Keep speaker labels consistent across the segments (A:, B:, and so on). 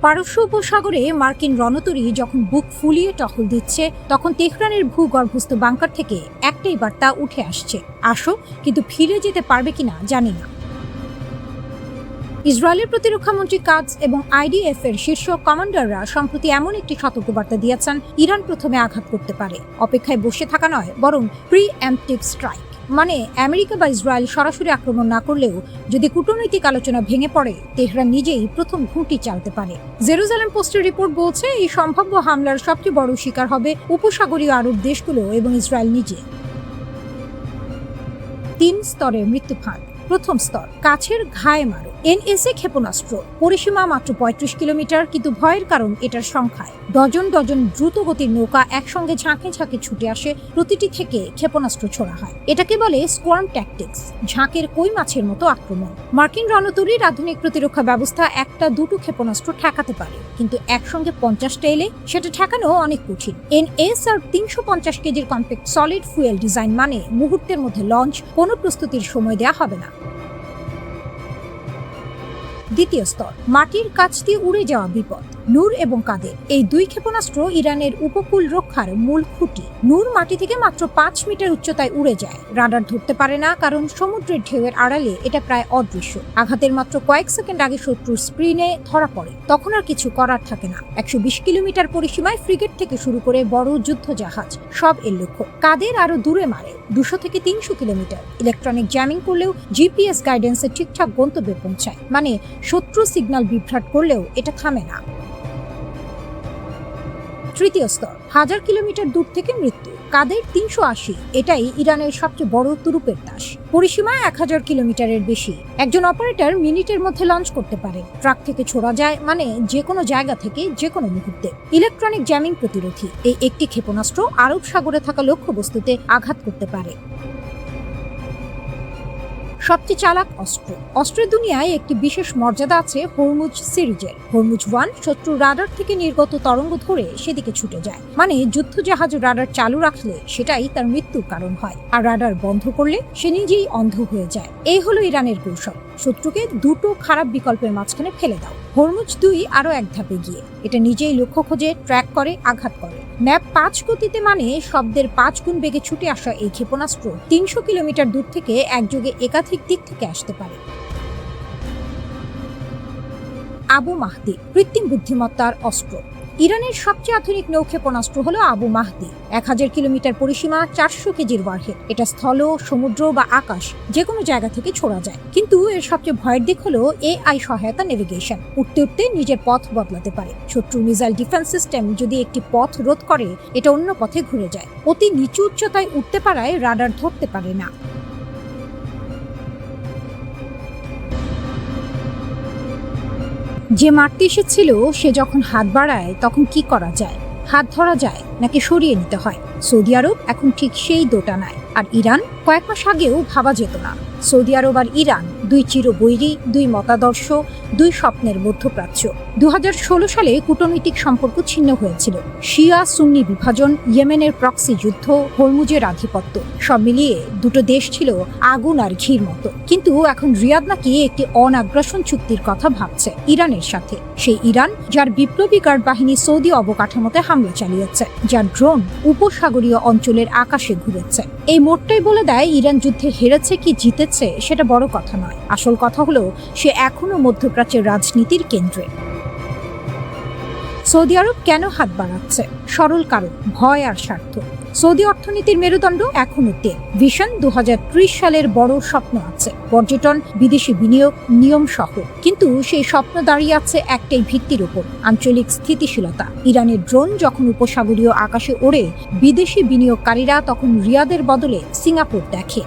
A: পারস্য উপসাগরে মার্কিন রণতরী যখন বুক ফুলিয়ে টহল দিচ্ছে, তখন তেহরানের ভূগর্ভস্থ বাংকার থেকে একটাই বার্তা উঠে আসছে, আসো, কিন্তু ফিরে যেতে পারবে কিনা জানি না। ইসরায়েলের প্রতিরক্ষামন্ত্রী কাটজ এবং আইডিএফ এর শীর্ষ কমান্ডাররা সম্প্রতি এমন একটি সতর্কবার্তা দিয়েছেন, ইরান প্রথমে আঘাত করতে পারে। অপেক্ষায় বসে থাকা নয়, বরং প্রি-এম্পটিভ স্ট্রাইক, মানে আমেরিকা বা ইসরায়েল সরাসরি আক্রমণ না করলেও যদি কূটনৈতিক আলোচনা ভেঙে পড়ে, তেহরান নিজেই প্রথম ঘুঁটি চালাতে পারে। জেরুজালেম পোস্টের রিপোর্ট বলছে, এই সম্ভাব্য হামলার সবচেয়ে বড় শিকার হবে উপসাগরীয় আরব দেশগুলো এবং ইসরায়েল নিজে। 3 স্তরের মৃত্যু ফাঁদ। প্রথম স্তর, কাছের ঘায়ে মারো। এনএসএ ক্ষেপণাস্ত্র, পরিসীমা মাত্র 35 কিলোমিটার, কিন্তু ভয়ের কারণ এটার সংখ্যায়। ডজন ডজন দ্রুতগতির নৌকা একসঙ্গে ঝাঁকে ঝাঁকে ছুটে আসে, প্রতিটি থেকে ক্ষেপণাস্ত্র ছোড়া হয়। এটাকে বলে স্কোয়ার্ম ট্যাকটিক্স, ঝাঁকের কই মাছের মতো আক্রমণ। মার্কিন রণতরীর আধুনিক প্রতিরক্ষা ব্যবস্থা একটা দুটো ক্ষেপণাস্ত্র ঠেকাতে পারে, কিন্তু একসঙ্গে 50টা এলে সেটা ঠেকানো অনেক কঠিন। এনএসআর 350 কেজির কম্প্যাক্ট সলিড ফুয়েল ডিজাইন, মানে মুহূর্তের মধ্যে লঞ্চ, কোনো প্রস্তুতির সময় দেয়া হবে না। দ্বিতীয় স্তর, মাটির কাছ দিয়ে উড়ে যাওয়া বিপদ। নূর এবং কাদের, এই দুই ক্ষেপণাস্ত্র ইরানের উপকূল রক্ষার মূল খুঁটি। নূর মাটি থেকে মাত্র 5 মিটার উচ্চতায় উড়ে যায়, রাডার ধরতে পারে না, কারণ সমুদ্রের ঢেউয়ের আড়ালে এটা প্রায় অদৃশ্য। আঘাতের মাত্র কয়েক সেকেন্ড আগে শত্রুর স্ক্রিনে ধরা পড়ে, তখন আর কিছু করার থাকে না। 120 কিলোমিটার পরিসীমায় ফ্রিগেট থেকে শুরু করে বড় যুদ্ধ জাহাজ, সব এর লক্ষ্য। কাদের আরো দূরে মারে, 200 থেকে 300 কিলোমিটার। ইলেকট্রনিক জ্যামিং করলেও জিপিএস গাইডেন্সে ঠিকঠাক গন্তব্যে পৌঁছায়, মানে শত্রু সিগন্যাল বিভ্রাট করলেও এটা থামে না। তৃতীয় স্তর, 1000 কিলোমিটার দূর থেকে মৃত্যু। কাদের 380, এটাই ইরানের সবচেয়ে বড় তুরুপের তাস। পরিসীমা 1000 কিলোমিটারের বেশি। একজন অপারেটর মিনিটের মধ্যে লঞ্চ করতে পারে। ট্রাক থেকে ছোড়া যায়, মানে যে কোনো জায়গা থেকে যে কোনো মুহূর্তে। ইলেকট্রনিক জ্যামিং প্রতিরোধী, এই একটি ক্ষেপণাস্ত্র আরব সাগরে থাকা লক্ষ্যবস্তুতে আঘাত করতে পারে। সবচেয়ে চালাক অস্ত্র। অস্ত্রের দুনিয়ায় একটি বিশেষ মর্যাদা আছে হরমুজ সিরিজের। হরমুজ 1 শত্রু রাডার থেকে নির্গত তরঙ্গ ধরে সেদিকে ছুটে যায়, মানে যুদ্ধজাহাজ রাডার চালু রাখলে সেটাই তার মৃত্যুর কারণ হয়, আর রাডার বন্ধ করলে সে নিজেই অন্ধ হয়ে যায়। এই হলো ইরানের কৌশল, শত্রুকে দুটো খারাপ বিকল্পের মাঝখানে ফেলে দাও। হরমুজ 2 আরো এক ধাপে গিয়ে এটা নিজেই লক্ষ্য খোঁজে, ট্র্যাক করে, আঘাত করে। ম্যাপ 5 গতিতে, মানে শব্দের 5 গুণ বেগে ছুটে আসা এই ক্ষেপণাস্ত্র 300 কিলোমিটার দূর থেকে একযোগে একাধিক দিক থেকে আসতে পারে। আবু মাহদি, কৃত্রিম বুদ্ধিমত্তার অস্ত্র। ইরানের সবচেয়ে আধুনিক নৌ ক্ষেপণাস্ত্র হলো আবু মাহদি। 1000 কিলোমিটার পরিসীমা, 400 কেজির ওয়ারহেড। এটা স্থল, সমুদ্র বা আকাশ যে কোনো জায়গা থেকে ছোড়া যায়, কিন্তু এর সবচেয়ে ভয়ের দিক হলো এআই সহায়তা নেভিগেশন। উঠতে উঠতে নিজের পথ বদলাতে পারে। শত্রুর মিসাইল ডিফেন্স সিস্টেম যদি একটি পথ রোধ করে, এটা অন্য পথে ঘুরে যায়। অতি নিচু উচ্চতায় উঠতে পারায় রাডার ধরতে পারে না। যে মারতে এসেছিল সে যখন হাত বাড়ায়, তখন কি করা যায়? হাত ধরা যায় নাকি সরিয়ে নিতে হয়? সৌদি আরব এখন ঠিক সেই দোটানায়। আর ইরান কয়েক মাস আগেও ভাবা যেত না। সৌদি আরব আর ইরান দুই চিরবৈরী, দুই মতাদর্শ, দুই স্বপ্নের মধ্যপ্রাচ্য। 2016 সালে কূটনৈতিক সম্পর্ক ছিন্ন হয়েছিল। শিয়া সুন্নি বিভাজন, ইয়েমেনের প্রক্সি যুদ্ধ, হরমুজের আধিপত্য, সব মিলিয়ে দুটো দেশ ছিল আগুন আর ঘির মতো। কিন্তু এখন রিয়াদ নাকি একটি অনাগ্রাসন চুক্তির কথা ভাবছে ইরানের সাথে। সেই ইরান যার বিপ্লবী গার্ড বাহিনী সৌদি অবকাঠামোতে হামলা চালিয়েছে, যার ড্রোন উপসাগরীয় অঞ্চলের আকাশে ঘুরেছে। এই মোড়টাই বলে দেয় ইরান যুদ্ধে হেরেছে কি জিতেছে সেটা বড় কথা নয়। আসল কথা হলো সে এখনো মধ্যপ্রাচ্যের রাজনীতির কেন্দ্রে। সৌদি আরব কেন হাত বাড়াচ্ছে? সরল কারণ, ভয় আর স্বার্থ। সৌদি অর্থনীতির মেরুদণ্ড এখনো তেল। ভিশন 2030 সালের বড় স্বপ্ন আছে, পর্যটন, বিদেশি বিনিয়োগ, নিয়ম সহ। কিন্তু সেই স্বপ্ন দাঁড়িয়ে আছে একটাই ভিত্তির উপর, আঞ্চলিক স্থিতিশীলতা। ইরানের ড্রোন যখন উপসাগরীয় আকাশে ওড়ে, বিদেশি বিনিয়োগকারীরা তখন রিয়াদের বদলে সিঙ্গাপুর দেখে।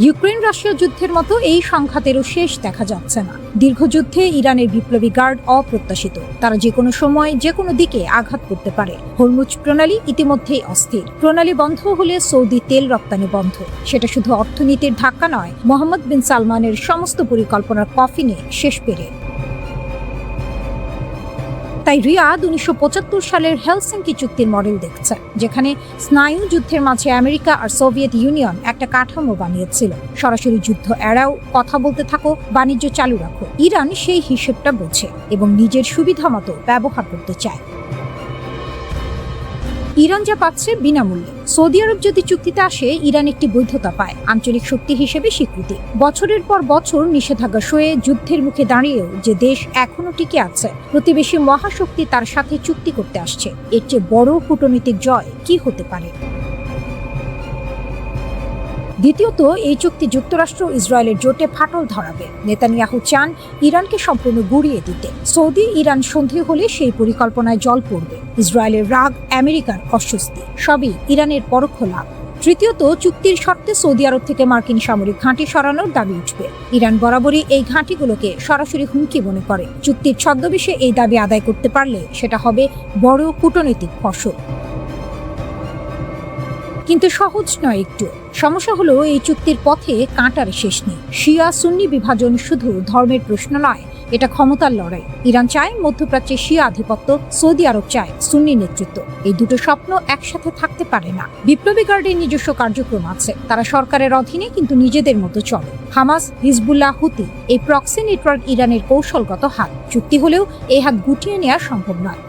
A: ইউক্রেন রাশিয়া যুদ্ধের মতো এই সংঘাতেরও শেষ দেখা যাচ্ছে না। দীর্ঘযুদ্ধে ইরানের বিপ্লবী গার্ড অপ্রত্যাশিত, তারা যে কোনো সময় যে কোনো দিকে আঘাত করতে পারে। হরমুজ প্রণালী ইতিমধ্যেই অস্থির। প্রণালী বন্ধ হলে সৌদি তেল রপ্তানি বন্ধ। সেটা শুধু অর্থনীতির ধাক্কা নয়, মোহাম্মদ বিন সালমানের সমস্ত পরিকল্পনার কফিনে শেষ পেরে। তাই রিয়াদ 1975 সালের হেলসিঙ্কি চুক্তির মডেল দেখছে, যেখানে স্নায়ু যুদ্ধের মাঝে আমেরিকা আর সোভিয়েত ইউনিয়ন একটা কাঠামো বানিয়েছিল। সরাসরি যুদ্ধ এড়াও, কথা বলতে থাকো, বাণিজ্য চালু রাখো। ইরান সেই হিসেবটা বোঝে এবং নিজের সুবিধা মতো ব্যবহার করতে চায়। ইরান যা পাচ্ছে বিনামূল্যে। সৌদি আরব যদি চুক্তিতে আসে, ইরান একটি বৈধতা পায়, আঞ্চলিক শক্তি হিসেবে স্বীকৃতি। বছরের পর বছর নিষেধাজ্ঞা সয়ে যুদ্ধের মুখে দাঁড়িয়েও যে দেশ এখনো টিকে আছে, প্রতিবেশী মহাশক্তি তার সাথে চুক্তি করতে আসছে, এর চেয়ে বড় কূটনৈতিক জয় কি হতে পারে? দ্বিতীয়ত, এই চুক্তি যুক্তরাষ্ট্র ও ইসরায়েলের জোটে ফাটল ধরাবে। নেতানিয়াহু চান ইরানকে সম্পূর্ণ গুঁড়িয়ে দিতে। সৌদি ইরান সন্ধি হলে সেই পরিকল্পনায় জল পড়বে। ইসরায়েলের রাগ, আমেরিকার অস্বস্তি, সবই ইরানের পরোক্ষ লাভ। তৃতীয়ত, চুক্তির শর্তে সৌদি আরব থেকে মার্কিন সামরিক ঘাঁটি সরানোর দাবি উঠবে। ইরান বরাবরই এই ঘাঁটিগুলোকে সরাসরি হুমকি মনে করে। চুক্তির ছদ্মবেশে এই দাবি আদায় করতে পারলে সেটা হবে বড় কূটনৈতিক ফসল। কিন্তু সহজ নয় একটু। সমস্যা হলো, এই চুক্তির পথে কাঁটার শেষ নেই। শিয়া সুন্নি বিভাজন শুধু ধর্মের প্রশ্ন নয়, এটা ক্ষমতার লড়াই। ইরান চায় মধ্যপ্রাচ্যে শিয়া আধিপত্য, সৌদি আরব চায় সুন্নি নেতৃত্ব। এই দুটো স্বপ্ন একসাথে থাকতে পারে না। বিপ্লবী গার্ডের নিজস্ব কার্যক্রম আছে, তারা সরকারের অধীনে কিন্তু নিজেদের মতো চলে। হামাস, হিজবুল্লাহ, হুতি, এই প্রক্সি নেটওয়ার্ক ইরানের কৌশলগত হাত। চুক্তি হলেও এই হাত গুটিয়ে নেওয়া সম্ভব নয়।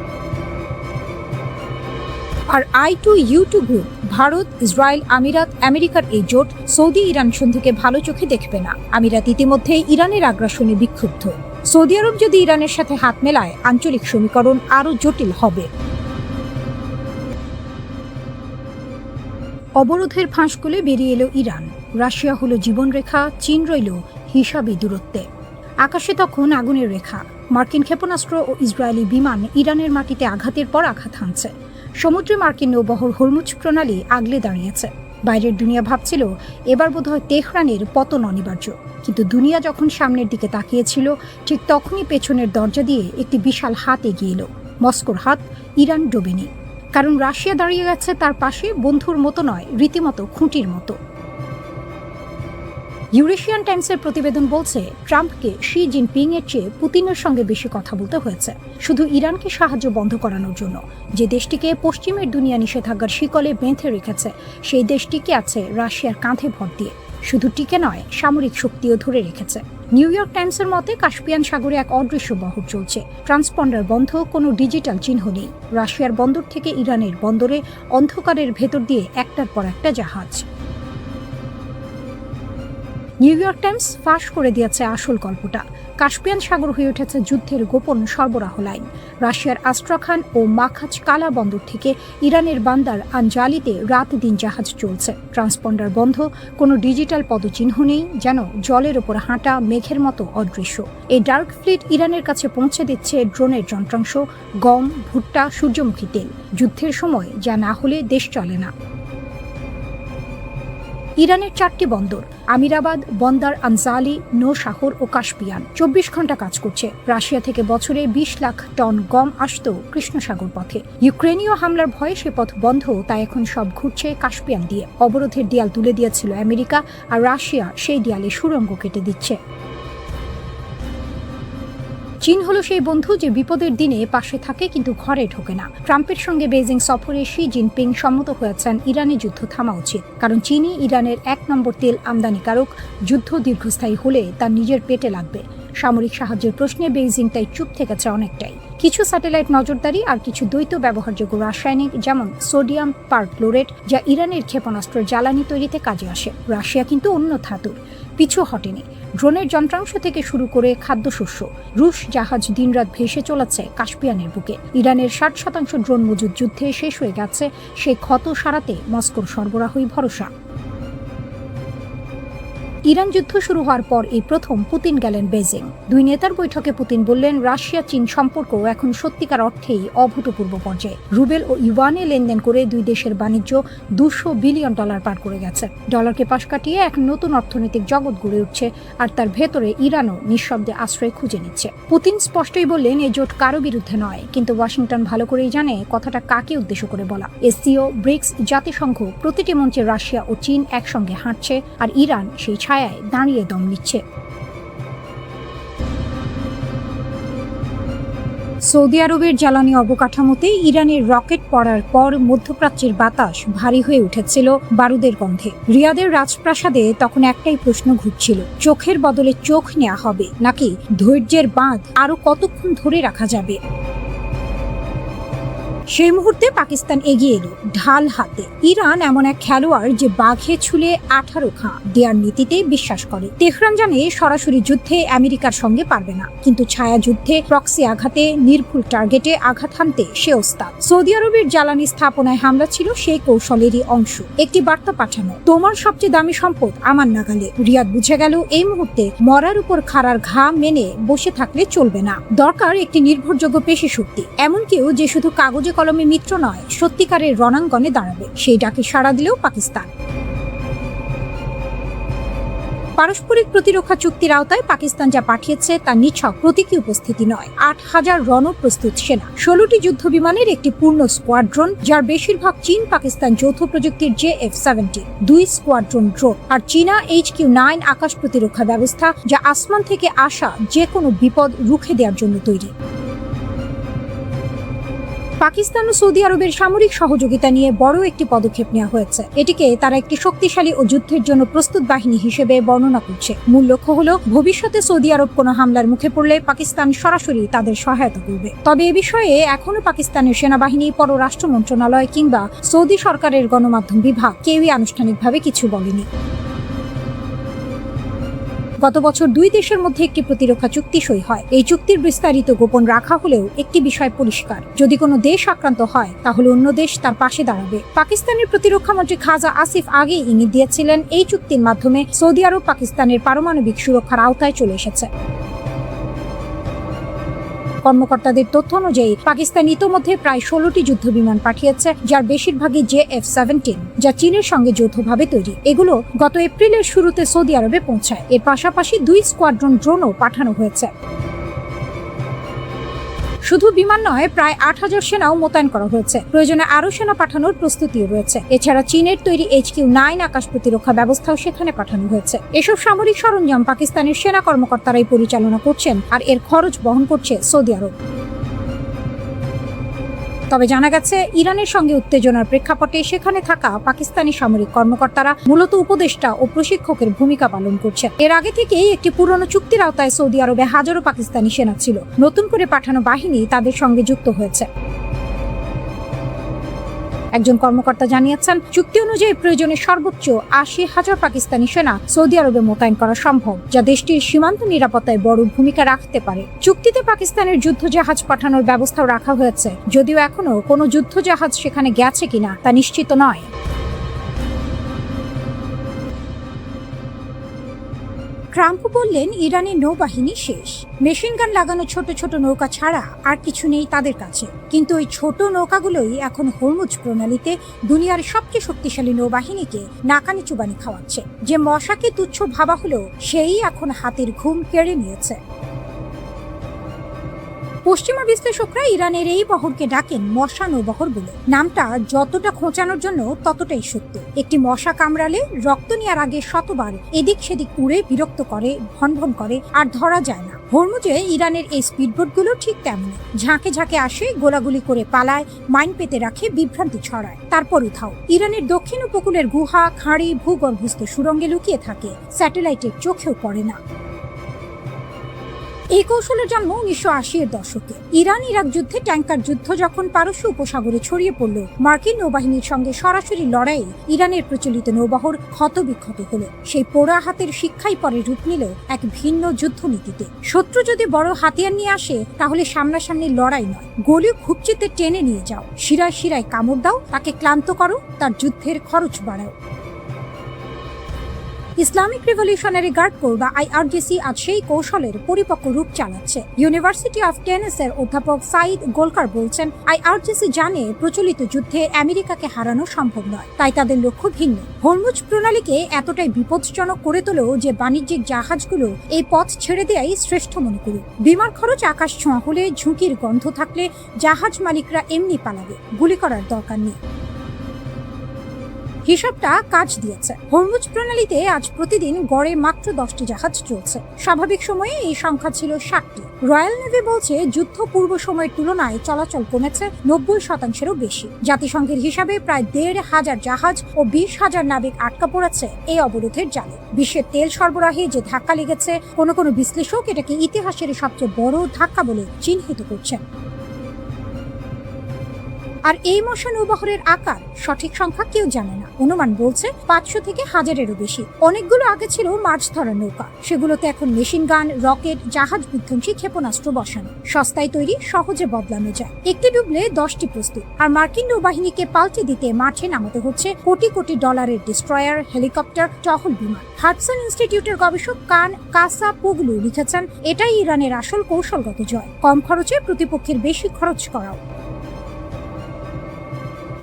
A: আর I2U2 গ্রুপ, ভারত, ইসরায়েল, আমিরাত, আমেরিকার এই জোট সৌদি ইরান সন্ধিকে ভালো চোখে দেখবে না। আমিরাত ইতিমধ্যেই ইরানের আগ্রাসনে বিক্ষুব্ধ। সৌদি আরব যদি ইরানের সাথে হাত মেলায়, আঞ্চলিক সমীকরণ আরও জটিল হবে। অবরোধের ফাঁস খুলে বেরিয়ে এলো ইরান। রাশিয়া হলো জীবনরেখা, চীন রইল হিসাবি দূরত্বে। আকাশে তখন আগুনের রেখা। মার্কিন ক্ষেপণাস্ত্র ও ইসরায়েলি বিমান ইরানের মাটিতে আঘাতের পর আঘাত হানছে। সমুদ্রে মার্কিন নৌবহর হরমুজ প্রণালী আগলে দাঁড়িয়েছে। বাইরের দুনিয়া ভাবছিল এবার বোধহয় তেহরানের পতন অনিবার্য। কিন্তু দুনিয়া যখন সামনের দিকে তাকিয়েছিল, ঠিক তখনই পেছনের দরজা দিয়ে একটি বিশাল হাত এগিয়ে এলো। মস্কোর হাত। ইরান ডোবেনি, কারণ রাশিয়া দাঁড়িয়ে গেছে তার পাশে, বন্ধুর মতো নয়, রীতিমতো খুঁটির মতো। ইউরেশিয়ান টাইমসের প্রতিবেদন বলছে, ট্রাম্পকে শি জিনপিং এর চেয়ে পুতিনের সঙ্গে বেশি কথা বলতে হয়েছে, শুধু ইরানকে সাহায্য বন্ধ করানোর জন্য। যে দেশটিকে পশ্চিমের দুনিয়া নিষেধাজ্ঞার শিকলে বেঁধে রেখেছে, সেই দেশটিকে আছে রাশিয়ার কাঁধে ভর দিয়ে। শুধু টিকে নয়, সামরিক শক্তিও ধরে রেখেছে। নিউ ইয়র্ক টাইমসের মতে, কাস্পিয়ান সাগরে এক অদৃশ্য বহর চলছে। ট্রান্সপন্ডার বন্ধ, কোনো ডিজিটাল চিহ্ন নেই। রাশিয়ার বন্দর থেকে ইরানের বন্দরে অন্ধকারের ভেতর দিয়ে একটার পর একটা জাহাজ। নিউ ইয়র্ক টাইমস ফাঁস করে দিয়েছে আসল গল্পটা। কাস্পিয়ান সাগর হয়ে উঠেছে যুদ্ধের গোপন সরবরাহ লাইন। রাশিয়ার আস্ট্রাখান ও মাখাচ কালা বন্দর থেকে ইরানের বান্দার আনজালিতে রাত দিন জাহাজ চলছে। ট্রান্সপন্ডার বন্ধ, কোনো ডিজিটাল পদচিহ্ন নেই, যেন জলের ওপর হাঁটা মেঘের মতো অদৃশ্য। এই ডার্ক ফ্লিট ইরানের কাছে পৌঁছে দিচ্ছে ড্রোনের যন্ত্রাংশ, গম, ভুট্টা, সূর্যমুখী তেল। যুদ্ধের সময় যা না হলে দেশ চলে না। ইরানের 4টি বন্দর, আমিরাবাদ, বন্দর আনজালি, নৌশাহর ও কাস্পিয়ান, 24 ঘন্টা কাজ করছে। রাশিয়া থেকে বছরে 20 লাখ টন গম আসত কৃষ্ণসাগর পথে। ইউক্রেনীয় হামলার ভয়ে সে পথ বন্ধ, তাই এখন সব ঘুরছে কাস্পিয়ান দিয়ে। অবরোধের দেয়াল তুলে দিয়েছিল আমেরিকা, আর রাশিয়া সেই দেয়ালে সুড়ঙ্গ কেটে দিচ্ছে। চীন হলো সেই বন্ধু যে বিপদের দিনে পাশে থাকে কিন্তু ঘরে ঢোকে না। ট্রাম্পের সঙ্গে বেজিং সফরে শি জিনপিং সম্মত হয়েছেন ইরানের যুদ্ধ থামা উচিত, কারণ চীনই ইরানের 1 নম্বর তেল আমদানিকারক। যুদ্ধ দীর্ঘস্থায়ী হলে তার নিজের পেটে লাগবে। সামরিক সাহায্যের প্রশ্নে বেইজিং তাই চুপ থেকেছে অনেকটাই। কিছু স্যাটেলাইট নজরদারি আর কিছু দ্বৈত ব্যবহারযোগ্য রাসায়নিক, যেমন সোডিয়াম পারক্লোরেট, যা ইরানের ক্ষেপণাস্ত্র জ্বালানি তৈরিতে কাজে আসে। রাশিয়া কিন্তু অন্য ধাতুর পিছু হটেনি। ড্রোনের যন্ত্রাংশ থেকে শুরু করে খাদ্যশস্য, রুশ জাহাজ দিনরাত ভেসে চলেছে কাস্পিয়ানের বুকে। ইরানের 60% ড্রোন মজুদ যুদ্ধে শেষ হয়ে গেছে, সেই ক্ষত সারাতে মস্কোর সরবরাহই ভরসা। ইরান যুদ্ধ শুরু হওয়ার পর এই প্রথম পুতিন গেলেন বেজিং। দুই নেতার বৈঠকে পুতিন বললেন, রাশিয়া চীন সম্পর্ক এখন সত্যিকার অর্থেই অভূতপূর্ব পর্যায়ে। রুবেল ও ইউয়ানে লেনদেন করে দুই দেশের বাণিজ্য $200 বিলিয়ন পার করে গেছে। ডলারকে পাশ কাটিয়ে এক নতুন অর্থনৈতিক জগৎ গড়ে উঠছে, আর তার ভেতরে ইরানও নিঃশব্দে আশ্রয় খুঁজে নিচ্ছে। পুতিন স্পষ্টই বললেন, এই জোট কারো বিরুদ্ধে নয়, কিন্তু ওয়াশিংটন ভালো করেই জানে কথাটা কাকে উদ্দেশ্য করে বলা। এসসিও, ব্রিক্স, জাতিসংঘ, প্রতিটি মঞ্চে রাশিয়া ও চীন একসঙ্গে হাঁটছে, আর ইরান সেই ছায়ায় দাঁড়িয়ে দম নিচ্ছে। সৌদি আরবের জ্বালানি অবকাঠামোতে ইরানের রকেট পড়ার পর মধ্যপ্রাচ্যের বাতাস ভারী হয়ে উঠেছিল বারুদের গন্ধে। রিয়াদের রাজপ্রাসাদে তখন একটাই প্রশ্ন ঘুরছিল, চোখের বদলে চোখ নেওয়া হবে নাকি ধৈর্যের বাঁধ আরো কতক্ষণ ধরে রাখা যাবে। সেই মুহূর্তে পাকিস্তান এগিয়ে এলো ঢাল হাতে। ইরান এমন এক খেলোয়াড় যে বাঘে ছুলে 18 খাঁ দেয়ার নীতিতে বিশ্বাস করে। তেহরান জানে সরাসরি যুদ্ধে আমেরিকার সঙ্গে পারবে না, কিন্তু ছায়া যুদ্ধে প্রক্সি আঘাতে নির্ভুল টার্গেটে আঘাত হানতে সে ওস্তাদ। সৌদি আরবের জ্বালানি স্থাপনায় হামলা ছিল সেই কৌশলেরই অংশ। একটি বার্তা পাঠানো, তোমার সবচেয়ে দামি সম্পদ আমার নাগালে। রিয়াদ বুঝে গেল এই মুহূর্তে মরার উপর খাড়ার ঘা মেনে বসে থাকলে চলবে না। দরকার একটি নির্ভরযোগ্য পেশি শক্তি, এমন কেউ যে শুধু কাগজে কলমে মিত্র নয়, সত্যিকারের রণাঙ্গনে দাঁড়াবে। সেই ডাকে সাড়া দিলেও পাকিস্তান। পারস্পরিক প্রতিরক্ষা চুক্তির আওতায় পাকিস্তান যা পাঠিয়েছে তা নিছক প্রতীকী উপস্থিতি নয়। 8000 রণপ্রস্তুত সেনা, 16টি যুদ্ধ বিমানের একটি পূর্ণ স্কোয়াড্রন, যার বেশিরভাগ চীন পাকিস্তান যৌথ প্রযুক্তির JF-17, 2 স্কোয়াড্রন ড্রোন, আর চীনা HQ-9 আকাশ প্রতিরক্ষা ব্যবস্থা, যা আসমান থেকে আসা যে কোনো বিপদ রুখে দেওয়ার জন্য তৈরি। পাকিস্তান ও সৌদি আরবের সামরিক সহযোগিতা নিয়ে বড় একটি পদক্ষেপ নেওয়া হয়েছে। এটিকে তারা একটি শক্তিশালী ও যুদ্ধের জন্য প্রস্তুত বাহিনী হিসেবে বর্ণনা করছে। মূল লক্ষ্য হলো ভবিষ্যতে সৌদি আরব কোনো হামলার মুখে পড়লে পাকিস্তান সরাসরি তাদের সহায়তা করবে। তবে এ বিষয়ে এখনো পাকিস্তানের সেনাবাহিনী, পররাষ্ট্র মন্ত্রণালয় কিংবা সৌদি সরকারের গণমাধ্যম বিভাগ কেউই আনুষ্ঠানিকভাবে কিছু বলেনি। গত বছর দুই দেশের মধ্যে একটি প্রতিরক্ষা চুক্তি সই হয়। এই চুক্তির বিস্তারিত গোপন রাখা হলেও একটি বিষয় পরিষ্কার, যদি কোনো দেশ আক্রান্ত হয় তাহলে অন্য দেশ তার পাশে দাঁড়াবে। পাকিস্তানের প্রতিরক্ষা মন্ত্রী খাজা আসিফ আগেই ইঙ্গিত দিয়েছিলেন এই চুক্তির মাধ্যমে সৌদি আরব পাকিস্তানের পারমাণবিক সুরক্ষার আওতায় চলে এসেছে। কর্মকর্তাদের তথ্য অনুযায়ী পাকিস্তান ইতোমধ্যে প্রায় 16টি যুদ্ধ বিমান পাঠিয়েছে, যার বেশিরভাগই JF-17, যা চীনের সঙ্গে যৌথভাবে তৈরি। এগুলো গত এপ্রিলের শুরুতে সৌদি আরবে পৌঁছায়। এর পাশাপাশি 2 স্কোয়াড্রন ড্রোনও পাঠানো হয়েছে। শুধু বিমান নয়, প্রায় 8000 সেনাও মোতায়েন করা হয়েছে। প্রয়োজনে আরও সেনা পাঠানোর প্রস্তুতিও রয়েছে। এছাড়া চীনের তৈরি HQ-9 আকাশ প্রতিরক্ষা ব্যবস্থাও সেখানে পাঠানো হয়েছে। এসব সামরিক সরঞ্জাম পাকিস্তানের সেনা কর্মকর্তারাই পরিচালনা করছেন, আর এর খরচ বহন করছে সৌদি আরব। তবে জানা গেছে, ইরানের সঙ্গে উত্তেজনার প্রেক্ষাপটে সেখানে থাকা পাকিস্তানি সামরিক কর্মকর্তারা মূলত উপদেষ্টা ও প্রশিক্ষকের ভূমিকা পালন করছে। এর আগে থেকেই একটি পুরনো চুক্তির আওতায় সৌদি আরবে হাজারো পাকিস্তানি সেনা ছিল। নতুন করে পাঠানো বাহিনী তাদের সঙ্গে যুক্ত হয়েছে। একজন কর্মকর্তা জানিয়েছেন, চুক্তি অনুযায়ী প্রয়োজনে সর্বোচ্চ 80,000 পাকিস্তানি সেনা সৌদি আরবে মোতায়েন করা সম্ভব, যা দেশটির সীমান্ত নিরাপত্তায় বড় ভূমিকা রাখতে পারে। চুক্তিতে পাকিস্তানের যুদ্ধজাহাজ পাঠানোর ব্যবস্থাও রাখা হয়েছে, যদিও এখনো কোনো যুদ্ধজাহাজ সেখানে গেছে কিনা তা নিশ্চিত নয়। ট্রাম্প বললেন, ইরানের নৌবাহিনী শেষ। মেশিনগান লাগানো ছোট ছোট নৌকা ছাড়া আর কিছু নেই তাদের কাছে। কিন্তু ওই ছোট নৌকাগুলোই এখন হরমুজ প্রণালীতে দুনিয়ার সবচেয়ে শক্তিশালী নৌবাহিনীকে নাকানি চুবানি খাওয়াচ্ছে। যে মশাকে তুচ্ছ ভাবা হলো, সেই এখন হাতের ঘুম কেড়ে নিয়েছে। পশ্চিমা বিশ্লেষকরা ইরানের এই বহরকে ডাকেন মশা নৌবহর বলে। নামটা যতটা খোঁচানোর জন্য ততটাই সত্য। একটি মশা কামড়ালে রক্ত নেওয়ার আগে শতবার এদিক সেদিক উড়ে বিরক্ত করে, ভনভন করে, আর ধরা যায় না। হরমুজে ইরানের এই স্পিডবোটগুলো ঠিক তেমনই। ঝাঁকে ঝাঁকে আসে, গোলাগুলি করে পালায়, মাইন পেতে রাখে, বিভ্রান্তি ছড়ায়, তারপর উঠাও। ইরানের দক্ষিণ উপকূলের গুহা, খাঁড়ি, ভূগর্ভস্থ সুড়ঙ্গে লুকিয়ে থাকে, স্যাটেলাইটের চোখেও পড়ে না। এই কৌশলের জন্ম 1980-এর দশকে। ইরান ইরাক যুদ্ধে ট্যাঙ্কার যুদ্ধ যখন পারস্য উপসাগরে ছড়িয়ে পড়ল, মার্কিন নৌবাহিনীর সঙ্গে সরাসরি লড়াইয়ে ইরানের প্রচলিত নৌবহর ক্ষতবিক্ষত হলো। সেই পোড়া হাতের শিক্ষাই পরে রূপ নিল এক ভিন্ন যুদ্ধনীতিতে। শত্রু যদি বড় হাতিয়ার নিয়ে আসে, তাহলে সামনাসামনি লড়াই নয়, গলি খুবচিতে টেনে নিয়ে যাও, শিরায় শিরায় কামড় দাও, তাকে ক্লান্ত করো, তার যুদ্ধের খরচ বাড়াও। ইসলামিক রিভলিউশনারি গার্ড কোর বা IRGC আজ সেই কৌশলের পরিপক্ক রূপ চালাচ্ছে। ইউনিভার্সিটি অফ টেনেসের অধ্যাপক সাইদ গোলকার বলছেন, IRGC জানে প্রচলিত যুদ্ধে আমেরিকাকে হারানো সম্ভব নয়, তাই তাদের লক্ষ্য ভিন্ন। হরমুজ প্রণালীকে এতটাই বিপজ্জনক করে তোলো যে বাণিজ্যিক জাহাজগুলো এই পথ ছেড়ে দেয়াই শ্রেষ্ঠ মনে করুক। বিমার খরচ আকাশ ছোঁয়া হলে, ঝুঁকির গন্ধ থাকলে জাহাজ মালিকরা এমনি পালাবে, গুলি করার দরকার নেই। হিসাবটা কাজ দিয়েছে। হরমুজ প্রণালীতে আজ প্রতিদিন গড়ে মাত্র 10টি জাহাজ চলছে। স্বাভাবিক সময়ে এই সংখ্যা ছিল 60টি। রয়্যাল নেভি বলছে যুদ্ধ পূর্ব সময়ের তুলনায় চলাচল কমেছে 90%-এরও বেশি। জাতিসংঘের হিসাবে প্রায় 1,500 জাহাজ ও 20,000 নাবিক আটকা পড়েছে এই অবরোধের জালে। বিশ্বের তেল সরবরাহে যে ধাক্কা লেগেছে, কোনো বিশ্লেষক এটাকে ইতিহাসের সবচেয়ে বড় ধাক্কা বলে চিহ্নিত করছেন। আর এই মশা নৌবহরের আকার সঠিক সংখ্যা কেউ জানে না। অনুমান বলছে 500 থেকে 1000-এরও বেশি। অনেকগুলো আগে ছিল মাছ ধরার নৌকা, সেগুলোতে এখন মেশিন গান, রকেট, জাহাজ বিধ্বংসী ক্ষেপণাস্ত্র বসানো। সস্তায় তৈরি, সহজে বদলানো যায়। একটি ডুবলে 10টি প্রস্তুত। আর মার্কিন নৌবাহিনীকে পাল্টে দিতে মাঠে নামাতে হচ্ছে কোটি কোটি ডলারের ডিস্ট্রয়ার, হেলিকপ্টার, টহল বিমান। হাডসন ইনস্টিটিউটের গবেষক কান কাসাপোগলু লিখেছেন, এটাই ইরানের আসল কৌশলগত জয়। কম খরচে প্রতিপক্ষের বেশি খরচ করাও।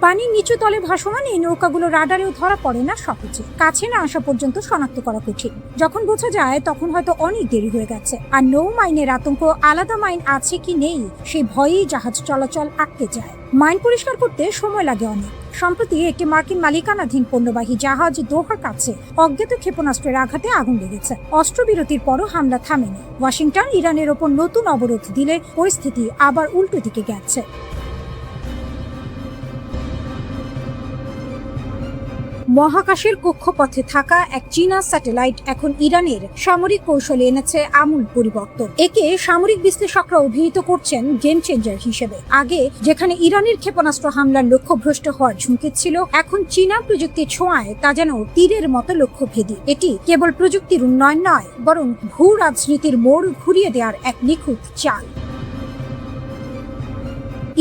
A: পানির নিচু তলে ভাসমান এই নৌকাগুলো রাডারেও ধরা পড়ে না সহজে। কাছে না আসা পর্যন্ত শনাক্ত করা কঠিন। যখন বোঝা যায় তখন হয়তো অনেক দেরি হয়ে গেছে। আর নৌ মাইনের আতঙ্ক, আলাদা মাইন আছে কি নেই সেই ভয়েই জাহাজ চলাচল আটকে যায়। মাইন পরিষ্কার করতে সময় লাগে অনেক। সম্প্রতি একটি মার্কিন মালিকানাধীন পণ্যবাহী জাহাজ দোহার কাছে অজ্ঞাত ক্ষেপণাস্ত্রের আঘাতে আগুন লেগেছে। অস্ত্রবিরতির পরও হামলা থামেনি। ওয়াশিংটন ইরানের ওপর নতুন অবরোধ দিলে পরিস্থিতি আবার উল্টো দিকে গেছে। মহাকাশের কক্ষপথে থাকা এক চীনা স্যাটেলাইট এখন ইরানের সামরিক কৌশলে এনেছে আমূল পরিবর্তন। একে সামরিক বিশ্লেষকরা অভিহিত করছেন গেম চেঞ্জার হিসেবে। আগে যেখানে ইরানের ক্ষেপণাস্ত্র হামলার লক্ষ্যভ্রষ্ট হওয়ার ঝুঁকি ছিল, এখন চীনা প্রযুক্তির ছোঁয়ায় তা যেন তীরের মতো লক্ষ্যভেদী। এটি কেবল প্রযুক্তির উন্নয়ন নয়, বরং ভূ রাজনীতির মোড় ঘুরিয়ে দেওয়ার এক নিখুঁত চাল।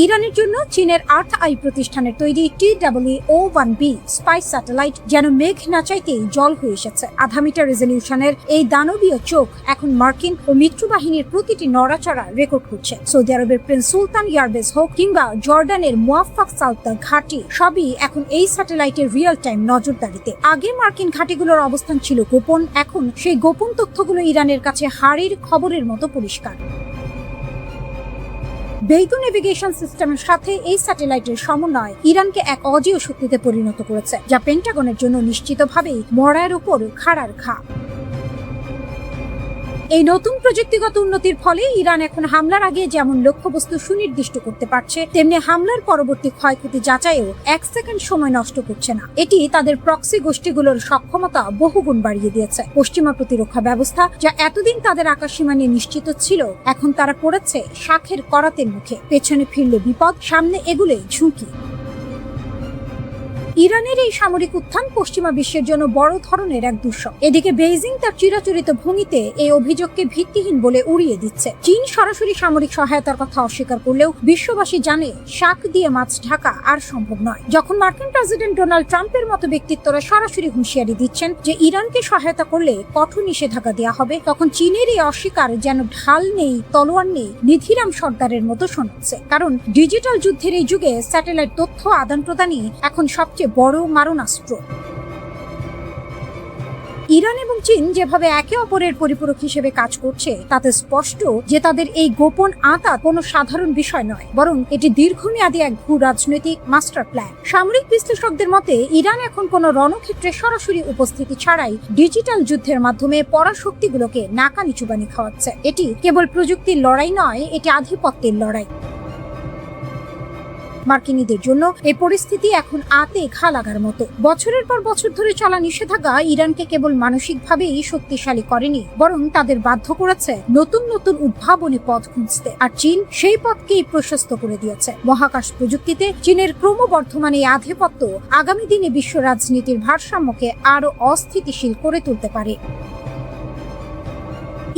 A: ইরানের জন্য চীনের আর্থ আই প্রতিষ্ঠানের তৈরি TWO-1B স্পাইস স্যাটেলাইট যেন মেঘ না চাইতেই জল হয়ে এসেছে। 0.5 মিটার রেজলিউশনের এই দানবীয় চোখ এখন মার্কিন ও মিত্র বাহিনীর প্রতিটি নড়াচড়া রেকর্ড করছে। সৌদি আরবের প্রিন্স সুলতান এয়ারবেস হোক কিংবা জর্ডানের মুয়াফফাক সালতা ঘাঁটি, সবই এখন এই স্যাটেলাইটের রিয়েল টাইম নজরদারিতে। আগে মার্কিন ঘাঁটিগুলোর অবস্থান ছিল গোপন, এখন সেই গোপন তথ্যগুলো ইরানের কাছে হাড়ির খবরের মতো পরিষ্কার। বেইদু নেভিগেশন সিস্টেমের সাথে এই স্যাটেলাইটের সমন্বয় ইরানকে এক অজেয় শক্তিতে পরিণত করেছে, যা পেন্টাগনের জন্য নিশ্চিতভাবেই মরার উপর খাড়ার ঘা। এই নতুন প্রযুক্তিগত উন্নতির ফলে ইরান এখন হামলার আগে যেমন লক্ষ্যবস্তু সুনির্দিষ্ট করতে পারছে, তেমনি হামলার পরবর্তী ক্ষয়ক্ষতি যাচাইও 1 সেকেন্ড সময় নষ্ট করছে না। এটি তাদের প্রক্সি গোষ্ঠীগুলোর সক্ষমতা বহুগুণ বাড়িয়ে দিয়েছে। পশ্চিমা প্রতিরক্ষা ব্যবস্থা, যা এতদিন তাদের আকাশসীমা নিয়ে নিশ্চিত ছিল, এখন তারা পড়েছে শাখের করাতের মুখে। পেছনে ফিরলে বিপদ, সামনে এগুলে ঝুঁকি। ইরানের এই সামরিক উত্থান পশ্চিমা বিশ্বের জন্য বড় ধরনের এক দুঃস্বপ্ন। এদিকে বেইজিং তার চিরাচরিত ভঙ্গিতে এই অভিযোগকে ভিত্তিহীন বলে উড়িয়ে দিচ্ছে। চীন সরাসরি সামরিক সহায়তার কথা অস্বীকার করলেও বিশ্ববাসী জানে শাক দিয়ে মাছ ঢাকা আর সম্ভব নয়। যখন মার্কিন প্রেসিডেন্ট ডোনাল্ড ট্রাম্পের মতো ব্যক্তিত্বরা সরাসরি হুঁশিয়ারি দিচ্ছেন যে ইরানকে সহায়তা করলে কঠোর নিষেধাজ্ঞা দেওয়া হবে, তখন চীনের এই অস্বীকার যেন ঢাল নেই, তলোয়ার নেই, নিধিরাম সর্দারের মতো শোনাচ্ছে। কারণ ডিজিটাল যুদ্ধের এই যুগে স্যাটেলাইট তথ্য আদান প্রদানই এখন সবচেয়ে বড় মারণাস্ত্র। ইরান এবং চীন যেভাবে একে অপরের পরিপূরক হিসেবে কাজ করছে, তাতে স্পষ্ট যে তাদের এই গোপন আঁতাত কোনো সাধারণ বিষয় নয়, বরং এটি দীর্ঘমেয়াদী এক ভূ রাজনৈতিক মাস্টার প্ল্যান। সামরিক বিশ্লেষকদের মতে ইরান এখন কোনো রণক্ষেত্রে সরাসরি উপস্থিতি ছাড়াই ডিজিটাল যুদ্ধের মাধ্যমে পরাশক্তিগুলোকে নাকানি চুবানি খাওয়াচ্ছে। এটি কেবল প্রযুক্তির লড়াই নয়, এটি আধিপত্যের লড়াই। মার্কিনীদের জন্য এই পরিস্থিতি এখন আতে ঘা লাগার মতো। বছরের পর বছর ধরে চলা নিষেধাজ্ঞা ইরানকে কেবল মানসিকভাবেই শক্তিশালী করেনি, বরং তাদের বাধ্য করেছে নতুন নতুন উদ্ভাবনী পথ খুঁজতে। আর চীন সেই পথকেই প্রশস্ত করে দিয়েছে। মহাকাশ প্রযুক্তিতে চীনের ক্রমবর্ধমান এই আধিপত্য আগামী দিনে বিশ্ব রাজনীতির ভারসাম্যকে আরো অস্থিতিশীল করে তুলতে পারে।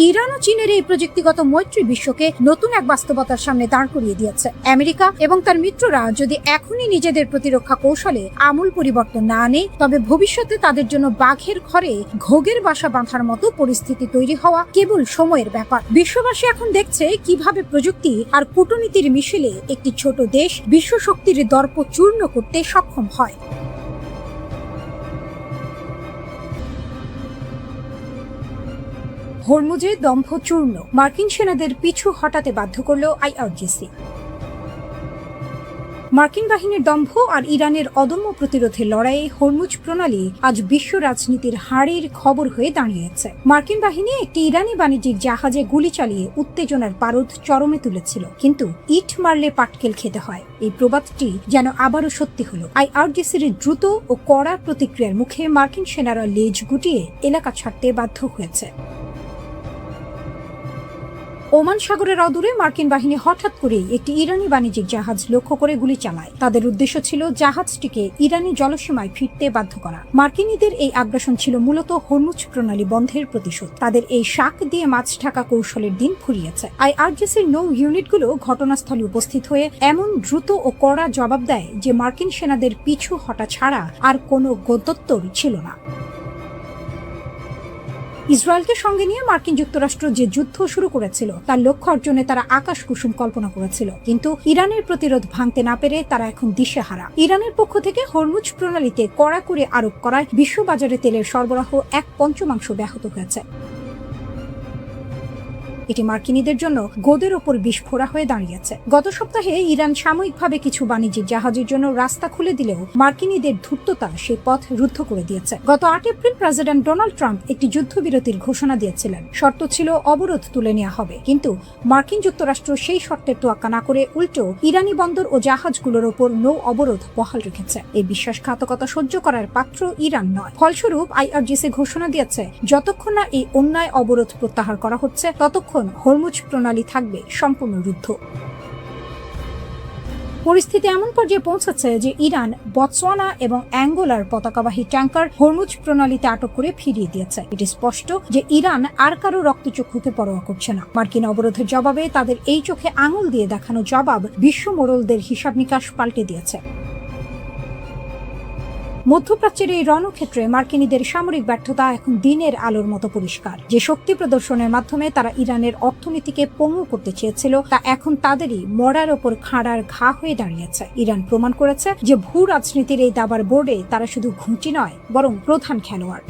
A: ইরান ও চীনের এই প্রযুক্তিগত মৈত্রী বিশ্বকে নতুন এক বাস্তবতার সামনে দাঁড় করিয়ে দিয়েছে। আমেরিকা এবং তার মিত্ররা যদি এখনই নিজেদের প্রতিরক্ষা কৌশলে আমূল পরিবর্তন না আনে, তবে ভবিষ্যতে তাদের জন্য বাঘের ঘরে ঘোগের বাসা বাঁধার মতো পরিস্থিতি তৈরি হওয়া কেবল সময়ের ব্যাপার। বিশ্ববাসী এখন দেখছে কিভাবে প্রযুক্তি আর কূটনীতির মিশেলে একটি ছোট দেশ বিশ্ব শক্তির দর্প চূর্ণ করতে সক্ষম হয়। হরমুজে দম্ভ চূর্ণ, মার্কিন সেনাদের পিছু হটাতে বাধ্য করল IRGC। মার্কিন বাহিনীর দম্ভ আর ইরানের অদম্য প্রতিরোধের লড়াইয়ে হরমুজ প্রণালী আজ বিশ্ব রাজনীতির হাড়ির খবর হয়ে দাঁড়িয়েছে। মার্কিন বাহিনী একটি ইরানি বাণিজ্যিক জাহাজে গুলি চালিয়ে উত্তেজনার পারদ চরমে তুলেছিল, কিন্তু ইট মারলে পাটকেল খেতে হয়, এই প্রবাদটি যেন আবারও সত্যি হলো। IRGCর দ্রুত ও কড়া প্রতিক্রিয়ার মুখে মার্কিন সেনারা লেজ গুটিয়ে এলাকা ছাড়তে বাধ্য হয়েছে। ওমান সাগরের অদূরে মার্কিন বাহিনী হঠাৎ করেই একটি ইরানি বাণিজ্যিক জাহাজ লক্ষ্য করে গুলি চালায়। তাদের উদ্দেশ্য ছিল জাহাজটিকে ইরানি জলসীমায় ফিরতে বাধ্য করা। মার্কিনীদের এই আগ্রাসন ছিল মূলত হরমুজ প্রণালী বন্ধের প্রতিশোধ। তাদের এই শাক দিয়ে মাছ ঢাকা কৌশলের দিন ফুরিয়েছে। IRGCর নৌ ইউনিটগুলো ঘটনাস্থলে উপস্থিত হয়ে এমন দ্রুত ও কড়া জবাব দেয় যে মার্কিন সেনাদের পিছু হটা ছাড়া আর কোনো গত্যন্তর ছিল না। ইসরায়েলকে সঙ্গে নিয়ে মার্কিন যুক্তরাষ্ট্র যে যুদ্ধ শুরু করেছিল তার লক্ষ্য অর্জনে তারা আকাশ কুসুম কল্পনা করেছিল, কিন্তু ইরানের প্রতিরোধ ভাঙতে না পেরে তারা এখন দিশেহারা। ইরানের পক্ষ থেকে হরমুজ প্রণালীতে কড়াকড়ি আরোপ করায় বিশ্ববাজারে তেলের সরবরাহ 1/5 ব্যাহত হয়েছে। এটি মার্কিনীদের জন্য গোদের ওপর বিস্ফোরা হয়ে দাঁড়িয়েছে। গত সপ্তাহে ইরান সাময়িকভাবে কিছু বাণিজ্যিক জাহাজের জন্য রাস্তা খুলে দিলেও মার্কিনীদের ধূর্ততা সেই পথ রুদ্ধ করে দিয়েছে। গত 8 এপ্রিল প্রেসিডেন্ট ডোনাল্ড ট্রাম্প একটি যুদ্ধবিরতির ঘোষণা দিয়েছিলেন। শর্ত ছিল অবরোধ তুলে নেওয়া হবে, কিন্তু মার্কিন যুক্তরাষ্ট্র সেই শর্তের তোয়াক্কা না করে উল্টো ইরানি বন্দর ও জাহাজগুলোর ওপর নৌ অবরোধ বহাল রেখেছে। এই বিশ্বাসঘাতকতা সহ্য করার পাত্র ইরান নয়। ফলস্বরূপ IRGC ঘোষণা দিয়েছে যতক্ষণ না এই অন্যায় অবরোধ প্রত্যাহার করা হচ্ছে ততক্ষণ হরমুজ প্রণালী থাকবে সম্পূর্ণ রুদ্ধ। পরিস্থিতি এমন পর্যায়ে পৌঁছাচ্ছে যে ইরান বতসোয়ানা এবং অ্যাঙ্গোলার পতাকাবাহী ট্যাঙ্কার হরমুজ প্রণালীতে আটক করে ফিরিয়ে দিয়েছে। এটি স্পষ্ট যে ইরান আর কারো রক্তচক্ষুকে পরোয়া করছে না। মার্কিন অবরোধের জবাবে তাদের এই চোখে আঙুল দিয়ে দেখানো জবাব বিশ্ব মোড়লদের হিসাব নিকাশ পাল্টে দিয়েছে। মধ্যপ্রাচ্যের এই রণক্ষেত্রে মার্কিনীদের সামরিক ব্যর্থতা এখন দিনের আলোর মতো পরিষ্কার। যে শক্তি প্রদর্শনের মাধ্যমে তারা ইরানের অর্থনীতিকে পঙ্গু করতে চেয়েছিল তা এখন তাদেরই মরার ওপর খাড়ার ঘা হয়ে দাঁড়িয়েছে। ইরান প্রমাণ করেছে যে ভূ রাজনীতির এই দাবার বোর্ডে তারা শুধু ঘুঁটি নয়, বরং প্রধান খেলোয়াড়।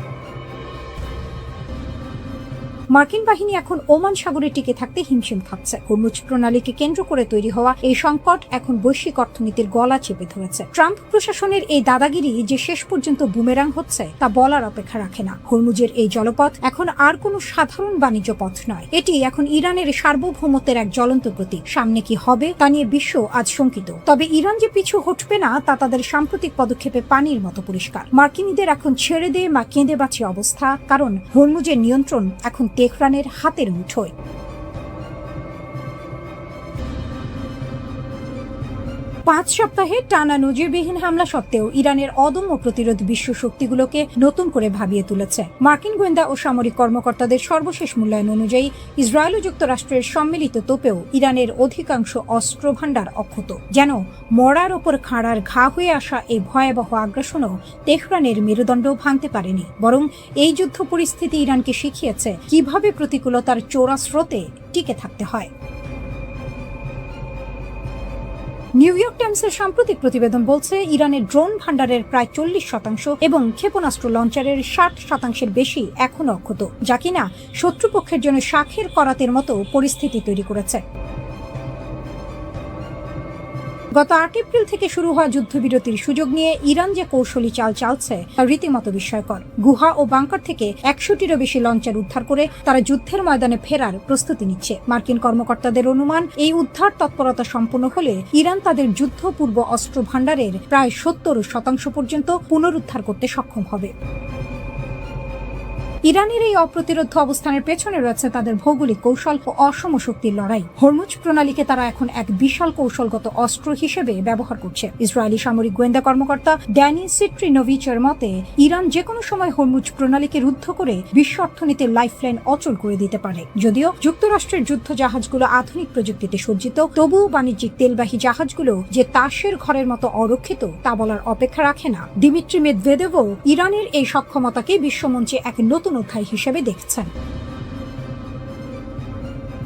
A: মার্কিন বাহিনী এখন ওমান সাগরে টিকে থাকতে হিমশিম খাচ্ছে। হরমুজ প্রণালীকে কেন্দ্র করে তৈরি হওয়া এই সংকট এখন বৈশ্বিক অর্থনীতির গলা চেপে ধরেছে। ট্রাম্প প্রশাসনের এই দাদাগিরি যে শেষ পর্যন্ত বুমেরাং হচ্ছে তা বলার অপেক্ষা রাখে না। হরমুজের এই জলপথ এখন আর কোনো সাধারণ বাণিজ্য পথ নয়, এটি এখন ইরানের সার্বভৌমত্বের এক জ্বলন্ত প্রতীক। সামনে কি হবে তা নিয়ে বিশ্ব আজ শঙ্কিত, তবে ইরান যে পিছু হটবে না তা তাদের সাম্প্রতিক পদক্ষেপে পানির মতো পরিষ্কার। মার্কিনীদের এখন ছেড়ে দে মা কেঁদে বাঁচে অবস্থা, কারণ হরমুজের নিয়ন্ত্রণ এখন তেহরানের হাতের মুঠোয়। 5 সপ্তাহে টানা নজিরবিহীন হামলা সত্ত্বেও ইরানের অদম্য প্রতিরোধ বিশ্ব শক্তিগুলোকে নতুন করে ভাবিয়ে তুলেছে। মার্কিন গোয়েন্দা ও সামরিক কর্মকর্তাদের সর্বশেষ মূল্যায়ন অনুযায়ী ইসরায়েল ও যুক্তরাষ্ট্রের সম্মিলিত তোপেও ইরানের অধিকাংশ অস্ত্র ভাণ্ডার অক্ষত। যেন মরার ওপর খাড়ার ঘা হয়ে আসা এই ভয়াবহ আগ্রাসনও তেহরানের মেরুদণ্ড ভাঙতে পারেনি, বরং এই যুদ্ধ পরিস্থিতি ইরানকে শিখিয়েছে কিভাবে প্রতিকূলতার চোরা স্রোতে টিকে থাকতে হয়। নিউ ইয়র্ক টাইমসের সাম্প্রতিক প্রতিবেদন বলছে ইরানের ড্রোন ভাণ্ডারের প্রায় 40% এবং ক্ষেপণাস্ত্র লঞ্চারের 60% বেশি এখনো অক্ষত, যা কিনা শত্রুপক্ষের জন্য শাখের করাতের মতো পরিস্থিতি তৈরি করেছে। গত 8 এপ্রিল থেকে শুরু হওয়া যুদ্ধবিরতির সুযোগ নিয়ে ইরান যে কৌশলী চাল চালছে তা রীতিমতো বিস্ময়কর। গুহা ও বাংকার থেকে 100টিরও বেশি লঞ্চার উদ্ধার করে তারা যুদ্ধের ময়দানে ফেরার প্রস্তুতি নিচ্ছে। মার্কিন কর্মকর্তাদের অনুমান এই উদ্ধার তৎপরতা সম্পন্ন হলে ইরান তাদের যুদ্ধপূর্ব অস্ত্র ভাণ্ডারের প্রায় 70% পর্যন্ত পুনরুদ্ধার করতে সক্ষম হবে। ইরানের এই অপ্রতিরোধ অবস্থানের পেছনে রয়েছে তাদের ভৌগোলিক কৌশল ও অসম শক্তির লড়াই। হরমুজ প্রণালীকে তারা এখন এক বিশাল কৌশলগত অস্ত্র হিসেবে ব্যবহার করছে। ইসরায়েলি সামরিক গোয়েন্দা কর্মকর্তা ড্যানি সিট্রিনোভিচের মতে ইরান যে কোনো সময় হরমুজ প্রণালীকে রুদ্ধ করে বিশ্ব অর্থনীতির লাইফলাইন অচল করে দিতে পারে। যদিও যুক্তরাষ্ট্রের যুদ্ধ জাহাজগুলো আধুনিক প্রযুক্তিতে সজ্জিত, তবুও বাণিজ্যিক তেলবাহী জাহাজগুলো যে তাসের ঘরের মতো অরক্ষিত তা বলার অপেক্ষা রাখে না। দিমিত্রি মেদভেদেভও ইরানের এই সক্ষমতাকে বিশ্বমঞ্চে এক নতুন অধ্যায় হিসেবে দেখছেন।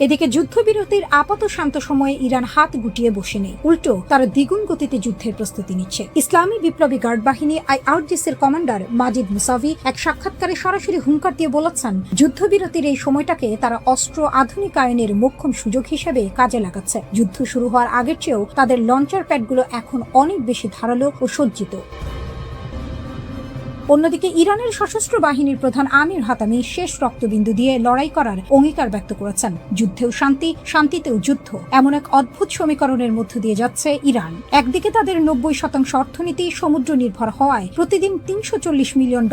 A: এদিকে যুদ্ধবিরতির আপাত শান্ত সময়ে ইরান হাত গুটিয়ে বসে নেই, উল্টো তারা দ্বিগুণ গতিতে যুদ্ধের প্রস্তুতি নিচ্ছে। ইসলামী বিপ্লবী গার্ড বাহিনী আইআরজিসির কমান্ডার মাজিদ মুসাভি এক সাক্ষাৎকারে সরাসরি হুঙ্কার দিয়ে বলেছেন, যুদ্ধবিরতির এই সময়টাকে তারা অস্ত্র আধুনিকায়নের মোক্ষম সুযোগ হিসেবে কাজে লাগাচ্ছে। যুদ্ধ শুরু হওয়ার আগের চেয়েও তাদের লঞ্চার প্যাডগুলো এখন অনেক বেশি ধারালো ও সজ্জিত। অন্যদিকে ইরানের সশস্ত্র বাহিনীর প্রধান আমির হাতামি শেষ রক্তবিন্দু দিয়ে লড়াই করার অঙ্গীকার ব্যক্ত করেছেন। যুদ্ধেও শান্তি, শান্তিতেও যুদ্ধ, এমন এক অদ্ভুত সমীকরণের মধ্য দিয়ে যাচ্ছে ইরান। একদিকে তাদের 90% অর্থনীতি সমুদ্র নির্ভর হওয়ায় প্রতিদিন $340 মিলিয়ন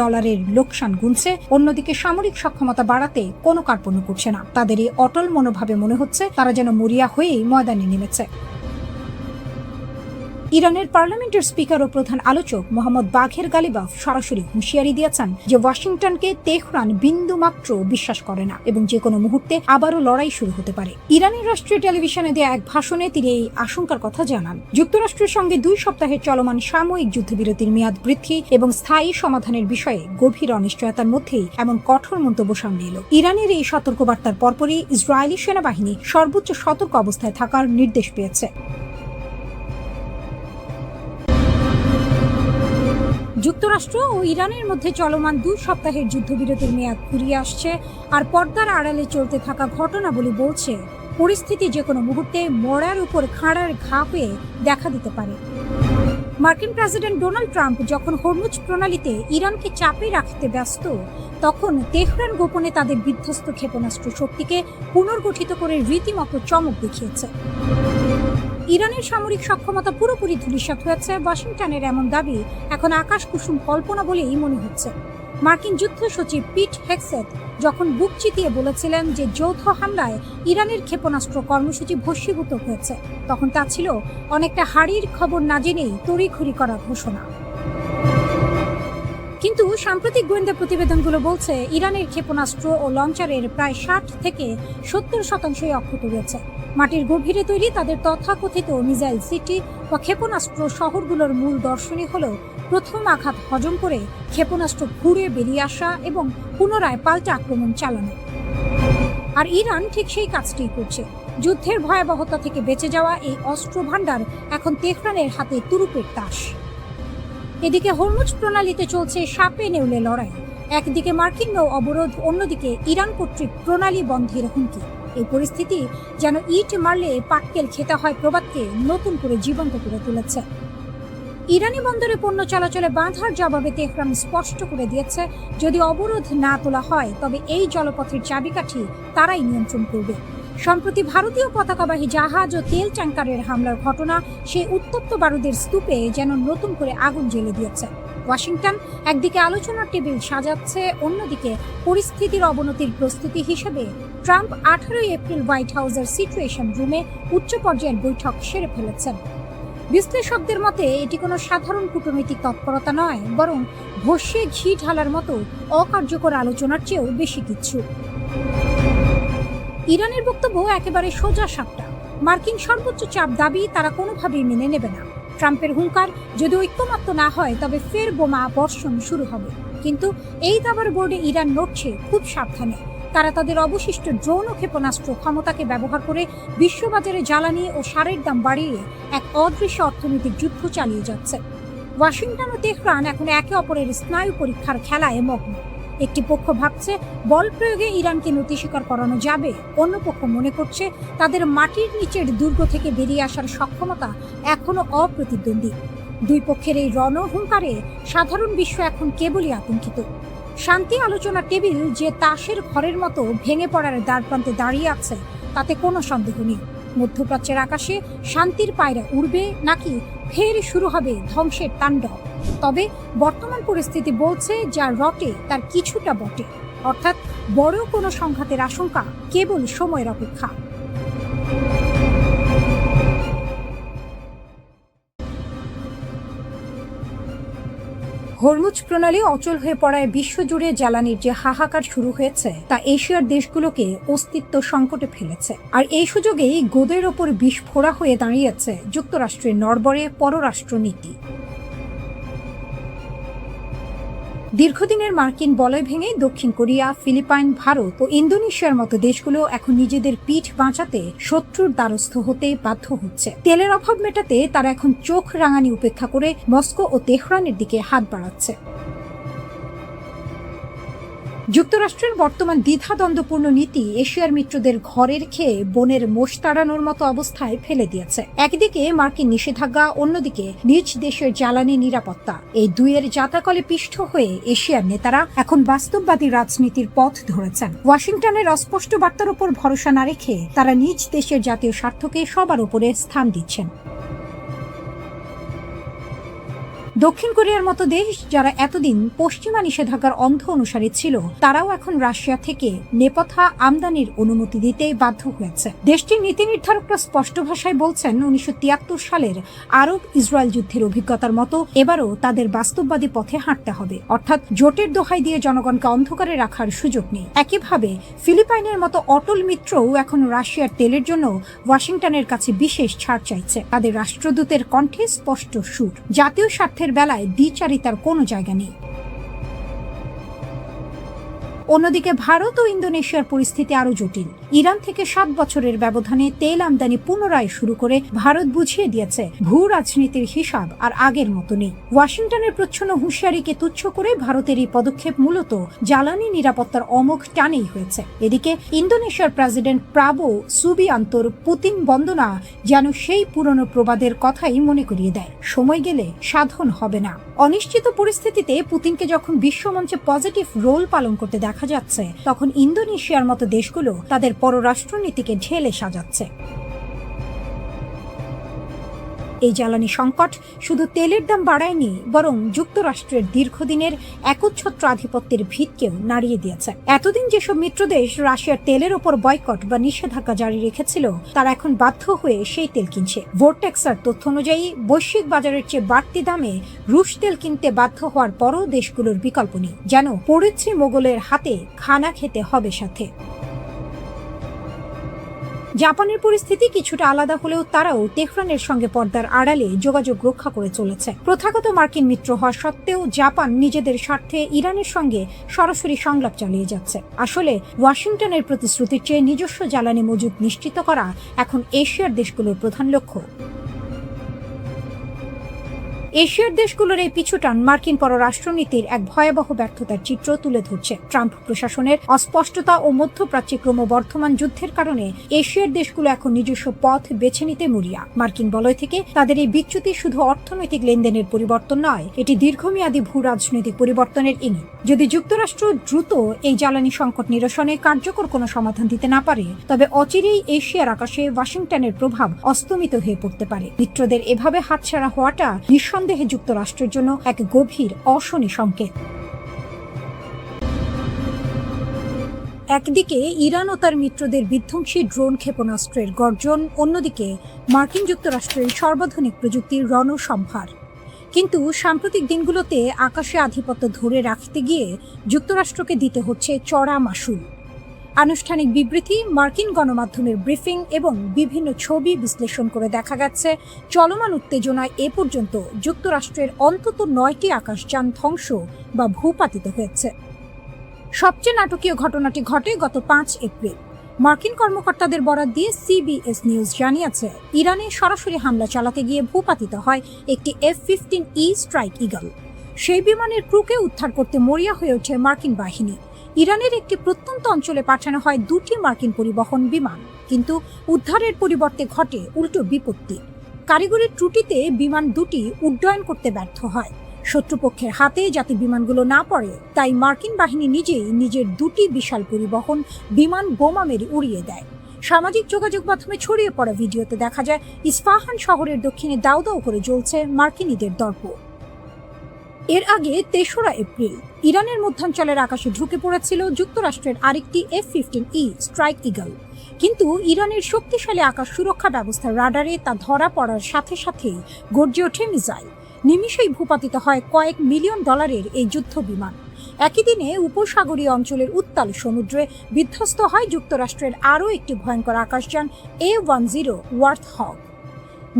A: লোকসান গুনছে, অন্যদিকে সামরিক সক্ষমতা বাড়াতে কোনো কার্পণ্য করছে না। তাদের এই অটল মনোভাবে মনে হচ্ছে তারা যেন মরিয়া হয়েই ময়দানে নেমেছে। ইরানের পার্লামেন্টের স্পিকার ও প্রধান আলোচক মোহাম্মদ বাঘের গালিবাফ সরাসরি হুঁশিয়ারি দিয়েছেন যে ওয়াশিংটনকে তেহরান বিন্দু মাত্র বিশ্বাস করে না এবং যে কোনো মুহূর্তে আবারও লড়াই শুরু হতে পারে। ইরানের রাষ্ট্রীয় টেলিভিশনে দেয়া এক ভাষণে তিনি এই আশঙ্কার কথা জানান। যুক্তরাষ্ট্রের সঙ্গে 2 সপ্তাহের চলমান সাময়িক যুদ্ধবিরতির মেয়াদ বৃদ্ধি এবং স্থায়ী সমাধানের বিষয়ে গভীর অনিশ্চয়তার মধ্যেই এমন কঠোর মন্তব্য সামনে এলো। ইরানের এই সতর্কবার্তার পরপরই ইসরায়েলি সেনাবাহিনী সর্বোচ্চ সতর্ক অবস্থায় থাকার নির্দেশ পেয়েছে। যুক্তরাষ্ট্র ও ইরানের মধ্যে চলমান 2 সপ্তাহের যুদ্ধবিরতির মেয়াদ ফুরিয়ে আসছে, আর পর্দার আড়ালে চলতে থাকা ঘটনাবলী বলছে পরিস্থিতি যে কোনো মুহূর্তে মরার উপর খাঁড়ার ঘা হয়ে দেখা দিতে পারে। মার্কিন প্রেসিডেন্ট ডোনাল্ড ট্রাম্প যখন হরমুজ প্রণালীতে ইরানকে চাপে রাখতে ব্যস্ত, তখন তেহরান গোপনে তাদের বিধ্বস্ত ক্ষেপণাস্ত্র শক্তিকে পুনর্গঠিত করে রীতিমতো চমক দেখিয়েছে। ইরানের সামরিক সক্ষমতা পুরোপুরি ধূলিসাৎ হয়েছে ওয়াশিংটনের এমন দাবি এখন আকাশ কুসুম কল্পনা বলেই মনে হচ্ছে। মার্কিন যুদ্ধ সচিব পিট হেগসেথ যখন বুক চিতিয়ে বলেছিলেন যে যৌথ হামলায় ইরানের ক্ষেপণাস্ত্র কর্মসূচি ভস্মীভূত হয়েছে, তখন তা ছিল অনেকটা হাড়ির খবর না জেনেই তড়িঘড়ি করা ঘোষণা। কিন্তু সাম্প্রতিক গোয়েন্দা প্রতিবেদনগুলো বলছে ইরানের ক্ষেপণাস্ত্র ও লঞ্চারের প্রায় 60 থেকে 70% অক্ষত রয়েছে। মাটির গভীরে তৈরি তাদের তথাকথিত মিসাইল সিটি বা ক্ষেপণাস্ত্র শহরগুলোর মূল দর্শনই হল প্রথম আঘাত হজম করে ক্ষেপণাস্ত্র ঘুরে বেরিয়ে আসা এবং পুনরায় পাল্টা আক্রমণ চালানো। আর ইরান ঠিক সেই কাজটিই করছে। যুদ্ধের ভয়াবহতা থেকে বেঁচে যাওয়া এই অস্ত্র ভাণ্ডার এখন তেহরানের হাতে তুরুপের তাস। এদিকে হরমুজ প্রণালীতে চলছে সাপে নেউলে লড়াই। একদিকে মার্কিন নৌ অবরোধ, অন্যদিকে ইরান কর্তৃক প্রণালী বন্ধের হুমকি। এই পরিস্থিতি যেন ইট মারলে পাটকেল খেতে হয় প্রবাদকে নতুন করে জীবন্ত করে তুলেছে। ইরানি বন্দরে পণ্য চলাচলে বাঁধার জবাবে তেহরান স্পষ্ট করে দিয়েছে, যদি অবরোধ না তোলা হয় তবে এই জলপথের চাবিকাঠি তারাই নিয়ন্ত্রণ করবে। সম্প্রতি ভারতীয় পতাকাবাহী জাহাজ ও তেল ট্যাঙ্কারের হামলার ঘটনা সেই উত্তপ্ত বারুদের স্তূপে যেন নতুন করে আগুন জ্বেলে দিয়েছে। ওয়াশিংটন একদিকে আলোচনার টেবিল সাজাচ্ছে, অন্যদিকে পরিস্থিতির অবনতির প্রস্তুতি হিসেবে ট্রাম্প 18 এপ্রিল হোয়াইট হাউসের সিচুয়েশন রুমে উচ্চ পর্যায়ের বৈঠক সেরে ফেলেছেন। বিশ্লেষকদের মতে এটি কোনো সাধারণ কূটনৈতিক তৎপরতা নয়, বরং ভস্যে ঘি ঢালার মতো অকার্যকর আলোচনার চেয়েও বেশি কিছু। ইরানের বক্তব্য একেবারে সোজা সাপটা। মার্কিন সর্বোচ্চ চাপ দাবি তারা কোনোভাবেই মেনে নেবে না। ট্রাম্পের হুঙ্কার, যদি ঐক্যমত্য না হয় তবে ফের বোমা বর্ষণ শুরু হবে। কিন্তু এই দাবার বোর্ডে ইরান নড়ছে খুব সাবধানে। তারা তাদের অবশিষ্ট ড্রোন ও ক্ষেপণাস্ত্র ক্ষমতাকে ব্যবহার করে বিশ্ববাজারে জ্বালানি ও সারের দাম বাড়িয়ে এক অদৃশ্য অর্থনৈতিক যুদ্ধ চালিয়ে যাচ্ছে। ওয়াশিংটন ও তেহরান এখন একে অপরের স্নায়ু পরীক্ষার খেলায় মগ্ন। একটি পক্ষ ভাবছে বল প্রয়োগে ইরানকে নতি স্বীকার করানো যাবে, অন্য পক্ষ মনে করছে তাদের মাটির নিচের দুর্গ থেকে বেরিয়ে আসার সক্ষমতা এখনো অপ্রতিদ্বন্দ্বী। দুই পক্ষের এই রণহুঙ্কারে সাধারণ বিশ্ব এখন কেবলই আতঙ্কিত। শান্তি আলোচনা টেবিল যে তাসের ঘরের মতো ভেঙে পড়ার দ্বারপ্রান্তে দাঁড়িয়ে আছে তাতে কোনো সন্দেহ নেই। মধ্যপ্রাচ্যের আকাশে শান্তির পায়রা উড়বে নাকি ফের শুরু হবে ধ্বংসের তাণ্ডব। তবে বর্তমান পরিস্থিতি বলছে যা রটে তার কিছুটা বটে, অর্থাৎ বড় কোনো সংঘাতের আশঙ্কা কেবল সময়ের অপেক্ষা। হরমুজ প্রণালী অচল হয়ে পড়ায় বিশ্বজুড়ে জ্বালানির যে হাহাকার শুরু হয়েছে তা এশিয়ার দেশগুলোকে অস্তিত্ব সংকটে ফেলেছে। আর এই সুযোগেই গোদের ওপর বিস্ফোরা হয়ে দাঁড়িয়েছে যুক্তরাষ্ট্রের নড়বড়ে পররাষ্ট্রনীতি। দীর্ঘদিনের মার্কিন বলয় ভেঙে দক্ষিণ কোরিয়া, ফিলিপাইন, ভারত ও ইন্দোনেশিয়ার মতো দেশগুলো এখন নিজেদের পিঠ বাঁচাতে শত্রুর দ্বারস্থ হতে বাধ্য হচ্ছে। তেলের অভাব মেটাতে তারা এখন চোখ রাঙানি উপেক্ষা করে মস্কো ও তেহরানের দিকে হাত বাড়াচ্ছে। যুক্তরাষ্ট্রের বর্তমান দ্বিধাদ্বন্দ্বপূর্ণ নীতি এশিয়ার মিত্রদের ঘরের খেয়ে বনের মোষ তাড়ানোর মতো অবস্থায় ফেলে দিয়েছে। একদিকে মার্কিন নিষেধাজ্ঞা, অন্যদিকে নিজ দেশের জ্বালানি নিরাপত্তা, এই দুইয়ের জাতাকলে পিষ্ট হয়ে এশিয়ার নেতারা এখন বাস্তববাদী রাজনীতির পথ ধরেছেন। ওয়াশিংটনের অস্পষ্ট বার্তার উপর ভরসা না রেখে তারা নিজ দেশের জাতীয় স্বার্থকে সবার উপরে স্থান দিচ্ছেন। দক্ষিণ কোরিয়ার মতো দেশ, যারা এতদিন পশ্চিমা নিষেধাজ্ঞার অন্ধ অনুসারী ছিল, তারাও এখন রাশিয়া থেকে নেপথ্যা আমদানির অনুমতি দিতে বাধ্য হয়েছে। দেশটির নীতি নির্ধারকরা স্পষ্ট ভাষায় বলছেন, 1973 সালের আরব ইসরায়েল যুদ্ধের অভিজ্ঞতার মতো এবারও তাদের বাস্তববাদী পথে হাঁটতে হবে, অর্থাৎ জোটের দোহাই দিয়ে জনগণকে অন্ধকারে রাখার সুযোগ নেই। একইভাবে ফিলিপাইনের মতো অটল মিত্রও এখন রাশিয়ার তেলের জন্য ওয়াশিংটনের কাছে বিশেষ ছাড় চাইছে। তাদের রাষ্ট্রদূতের কণ্ঠে স্পষ্ট সুর, জাতীয় স্বার্থে বেলায় দ্বিচারিতার কোনো জায়গা নেই। অন্যদিকে ভারত ও ইন্দোনেশিয়ার পরিস্থিতি আরো জটিল। ইরান থেকে 7 বছরের ব্যবধানে তেল আমদানি পুনরায় শুরু করে ভারত বুঝিয়ে দিয়েছে ভূ রাজনীতির হিসাব আর আগের মতো নেই। ওয়াশিংটনের প্রচ্ছন্ন হুঁশিয়ারিকে তুচ্ছ করে ভারতের এই পদক্ষেপ মূলত জ্বালানি নিরাপত্তার অমোঘ টানেই হয়েছে। এদিকে ইন্দোনেশিয়ার প্রেসিডেন্ট প্রাবো সুবিয়ান্তোর পুতিন বন্দনা যেন সেই পুরনো প্রবাদের কথাই মনে করিয়ে দেয়, সময় গেলে সাধন হবে না। অনিশ্চিত পরিস্থিতিতে পুতিনকে যখন বিশ্বমঞ্চে পজিটিভ রোল পালন করতে দেখা যাচ্ছে, তখন ইন্দোনেশিয়ার মতো দেশগুলো তাদের পররাষ্ট্রনীতিকে ঢেলে সাজাচ্ছে। এই জ্বালানি সংকট শুধু তেলের দাম বাড়ায়নি, বরং যুক্তরাষ্ট্রের দীর্ঘদিনের একচ্ছত্র আধিপত্যের ভিতকেও নাড়িয়ে দিয়েছে। এতদিন যেসব মিত্রদেশ রাশিয়ার তেলের ওপর বয়কট বা নিষেধাজ্ঞা জারি রেখেছিল, তারা এখন বাধ্য হয়ে সেই তেল কিনছে। ভোর্টেক্সের তথ্য অনুযায়ী বৈশ্বিক বাজারের চেয়ে বাড়তি দামে রুশ তেল কিনতে বাধ্য হওয়ার পরও দেশগুলোর বিকল্প নেই, যেন পড়েছে মোগলের হাতে খানা খেতে হবে সাথে। জাপানের পরিস্থিতি কিছুটা আলাদা হলেও তারাও তেহরানের সঙ্গে পর্দার আড়ালে যোগাযোগ রক্ষা করে চলেছে। প্রথাগত মার্কিন মিত্র হওয়া সত্ত্বেও জাপান নিজেদের স্বার্থে ইরানের সঙ্গে সরাসরি সংলাপ চালিয়ে যাচ্ছে। আসলে ওয়াশিংটনের প্রতিশ্রুতির চেয়ে নিজস্ব জ্বালানি মজুত নিশ্চিত করা এখন এশিয়ার দেশগুলোর প্রধান লক্ষ্য। এশিয়ার দেশগুলোর এই পিছুটান মার্কিন পররাষ্ট্রনীতির এক ভয়াবহ ব্যর্থতার চিত্র তুলে ধরছে। ট্রাম্প প্রশাসনের অস্পষ্টতা ও মধ্যপ্রাচ্যে ক্রমবর্ধমান যুদ্ধের কারণে এশিয়ার দেশগুলো এখন নিজস্ব পথ বেছে নিতে মরিয়া। মার্কিন বলয় থেকে তাদের এই বিচ্যুতি শুধু অর্থনৈতিক লেনদেনের পরিবর্তন নয়, এটি দীর্ঘমেয়াদী ভূ রাজনৈতিক পরিবর্তনের ইঙ্গিত। যদি যুক্তরাষ্ট্র দ্রুত এই জ্বালানি সংকট নিরসনে কার্যকর কোনো সমাধান দিতে না পারে, তবে অচিরেই এশিয়ার আকাশে ওয়াশিংটনের প্রভাব অস্তমিত হয়ে পড়তে পারে। মিত্রদের এভাবে হাতছাড়া হওয়াটা নিঃসন্দেহে যুক্তরাষ্ট্রের জন্য এক গভীর অশনি সংকেত। একদিকে ইরান ও তার মিত্রদের বিধ্বংসী ড্রোন ক্ষেপণাস্ত্রের গর্জন, অন্যদিকে মার্কিন যুক্তরাষ্ট্রের সর্বাধুনিক প্রযুক্তির রণসম্ভার। কিন্তু সাম্প্রতিক দিনগুলোতে আকাশে আধিপত্য ধরে রাখতে গিয়ে যুক্তরাষ্ট্রকে দিতে হচ্ছে চড়া মাশুল। আনুষ্ঠানিক বিবৃতি, মার্কিন গণমাধ্যমের ব্রিফিং এবং বিভিন্ন ছবি বিশ্লেষণ করে দেখা গেছে, চলমান উত্তেজনায় এ পর্যন্ত যুক্তরাষ্ট্রের অন্তত 9টি আকাশযান ধ্বংস বা ভূপাতিত হয়েছে। সবচেয়ে নাটকীয় ঘটনাটি ঘটে গত 5 এপ্রিল। মার্কিন কর্মকর্তাদের বরাত দিয়ে সিবিএস নিউজ জানিয়েছে, ইরানে সরাসরি হামলা চালাতে গিয়ে ভূপাতিত হয় একটি F-15E স্ট্রাইক ঈগল। সেই বিমানের ক্রুকে উদ্ধার করতে মরিয়া হয়ে ওঠে মার্কিন বাহিনী। ইরানের একটি প্রত্যন্ত অঞ্চলে পাঠানো হয় 2টি মার্কিন পরিবহন বিমান, কিন্তু উদ্ধারের পরিবর্তে ঘটে উল্টো বিপত্তি। কারিগরি ত্রুটিতে বিমান দুটি উড্ডয়ন করতে ব্যর্থ হয়। শত্রুপক্ষের হাতে যাতে বিমানগুলো না পড়ে, তাই মার্কিন বাহিনী নিজেই নিজের 2টি বিশাল পরিবহন বিমান বোমা মেরে উড়িয়ে দেয়। সামাজিক যোগাযোগ মাধ্যমে ছড়িয়ে পড়া ভিডিওতে দেখা যায় ইস্পাহান শহরের দক্ষিণে দাউ দাউ করে জ্বলছে মার্কিনীদের দর্প। এর আগে 3রা এপ্রিল ইরানের মধ্যাঞ্চলের আকাশে ঢুকে পড়েছিল যুক্তরাষ্ট্রের আরেকটি F-15E স্ট্রাইক ঈগল, কিন্তু ইরানের শক্তিশালী আকাশ সুরক্ষা ব্যবস্থার রাডারে তা ধরা পড়ার সাথে সাথেই গর্জে ওঠে মিসাইল। নিমিষেই ভূপাতিত হয় কয়েক মিলিয়ন ডলারের এই যুদ্ধ বিমান। একই দিনে উপসাগরীয় অঞ্চলের উত্তাল সমুদ্রে বিধ্বস্ত হয় যুক্তরাষ্ট্রের আরও একটি ভয়ঙ্কর আকাশযান A-10 ওয়ার্থহগ।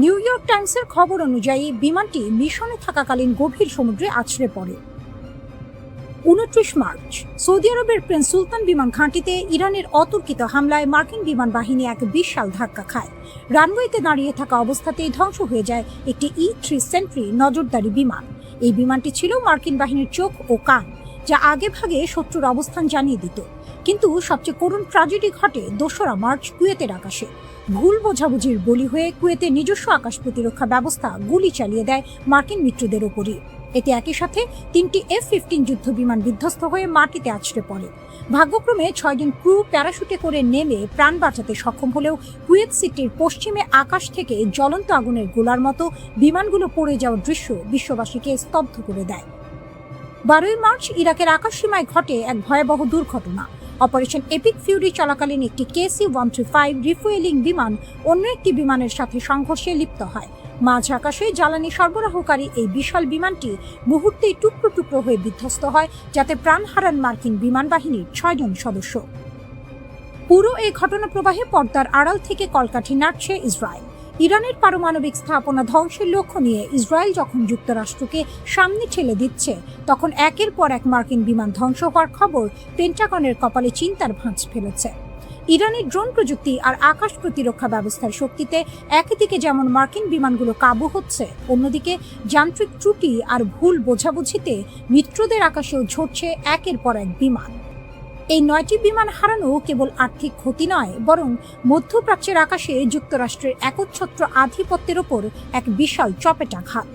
A: নিউ ইয়র্ক টাইমসের খবর অনুযায়ী বিমানটি মিশনে থাকাকালীন গভীর সমুদ্রে আছড়ে পড়ে। 29 মার্চ সৌদি আরবের প্রিন্স সুলতান বিমান ঘাঁটিতে ইরানের অতর্কিত হামলায় মার্কিন বিমান বাহিনী এক বিশাল ধাক্কা খায়। রানওয়েতে দাঁড়িয়ে থাকা অবস্থাতেই ধ্বংস হয়ে যায় একটি E-3 সেন্ট্রি নজরদারি বিমান। এই বিমানটি ছিল মার্কিন বাহিনীর চোখ ও কান, যা আগে ভাগে শত্রুর অবস্থান জানিয়ে দিত। কিন্তু সবচেয়ে করুণ ট্র্যাজেডি ঘটে 2 মার্চ কুয়েতের আকাশে। ভুল বোঝাবুঝির বলি হয়ে কুয়েতের নিজস্ব আকাশ প্রতিরক্ষা ব্যবস্থা গুলি চালিয়ে দেয় মার্কিন মিত্রদের ওপরই। এতে একই সাথে 3টি F-15 যুদ্ধ বিমান বিধ্বস্ত হয়ে মাটিতে আছড়ে পড়ে। ভাগ্যক্রমে 6 জন ক্রু প্যারাশুটে করে নেমে প্রাণ বাঁচাতে সক্ষম হলেও কুয়েত সিটির পশ্চিমে আকাশ থেকে জ্বলন্ত আগুনের গোলার মতো বিমানগুলো পড়ে যাওয়ার দৃশ্য বিশ্ববাসীকে স্তব্ধ করে দেয়। 12 মার্চ ইরাকের আকাশসীমায় ঘটে এক ভয়াবহ দুর্ঘটনা। অপারেশন এপিক ফিউরি চলাকালীন একটি KC-135 রিফুয়েলিং বিমান অন্য একটি বিমানের সাথে সংঘর্ষে লিপ্ত হয়। মাঝ আকাশে জ্বালানি সরবরাহকারী এই বিশাল বিমানটি মুহূর্তেই টুকরো টুকরো হয়ে বিধ্বস্ত হয়, যাতে প্রাণ হারান মার্কিন বিমান বাহিনীর 6 জন সদস্য। পুরো এই ঘটনা প্রবাহে পর্দার আড়াল থেকে কলকাঠি নাড়ছে ইসরায়েল। ইরানের পারমাণবিক স্থাপনা ধ্বংসের লক্ষ্য নিয়ে ইসরায়েল যখন যুক্তরাষ্ট্রকে সামনে ঠেলে দিচ্ছে, তখন একের পর এক মার্কিন বিমান ধ্বংস হওয়ার খবর পেন্টাগনের কপালে চিন্তার ভাঁজ ফেলেছে। ইরানের ড্রোন প্রযুক্তি আর আকাশ প্রতিরক্ষা ব্যবস্থার শক্তিতে একদিকে যেমন মার্কিন বিমানগুলো কাবু হচ্ছে, অন্যদিকে যান্ত্রিক ত্রুটি আর ভুল বোঝাবুঝিতে মিত্রদের আকাশেও ঝরছে একের পর এক বিমান। এই 9টি বিমান হারানো কেবল আর্থিক ক্ষতি নয়, বরং মধ্যপ্রাচ্যের আকাশে যুক্তরাষ্ট্রের একচ্ছত্র আধিপত্যের ওপর এক বিশাল চপেটাঘাত।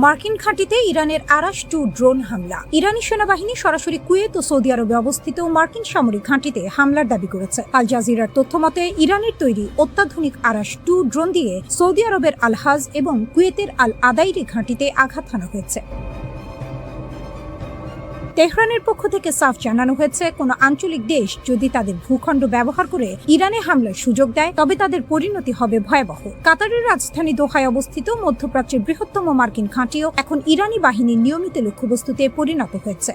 A: মার্কিন ঘাঁটিতে ইরানের আরাশ-2 ড্রোন হামলা। ইরানি সেনাবাহিনী সরাসরি কুয়েত ও সৌদি আরবে অবস্থিত মার্কিন সামরিক ঘাঁটিতে হামলার দাবি করেছে। আল জাজিরার তথ্যমতে ইরানের তৈরি অত্যাধুনিক আরাশ-2 ড্রোন দিয়ে সৌদি আরবের আল-হাজ এবং কুয়েতের আল-আদাইরি ঘাঁটিতে আঘাত হানা হয়েছে। তেহরানের পক্ষ থেকে সাফ জানানো হয়েছে, কোনো আঞ্চলিক দেশ যদি তাদের ভূখণ্ড ব্যবহার করে ইরানে হামলার সুযোগ দেয়, তবে তাদের পরিণতি হবে ভয়াবহ। কাতারের রাজধানী দোহায় অবস্থিত মধ্যপ্রাচ্যের বৃহত্তম মার্কিন ঘাঁটিও এখন ইরানি বাহিনীর নিয়মিত লক্ষ্যবস্তুতে পরিণত হয়েছে।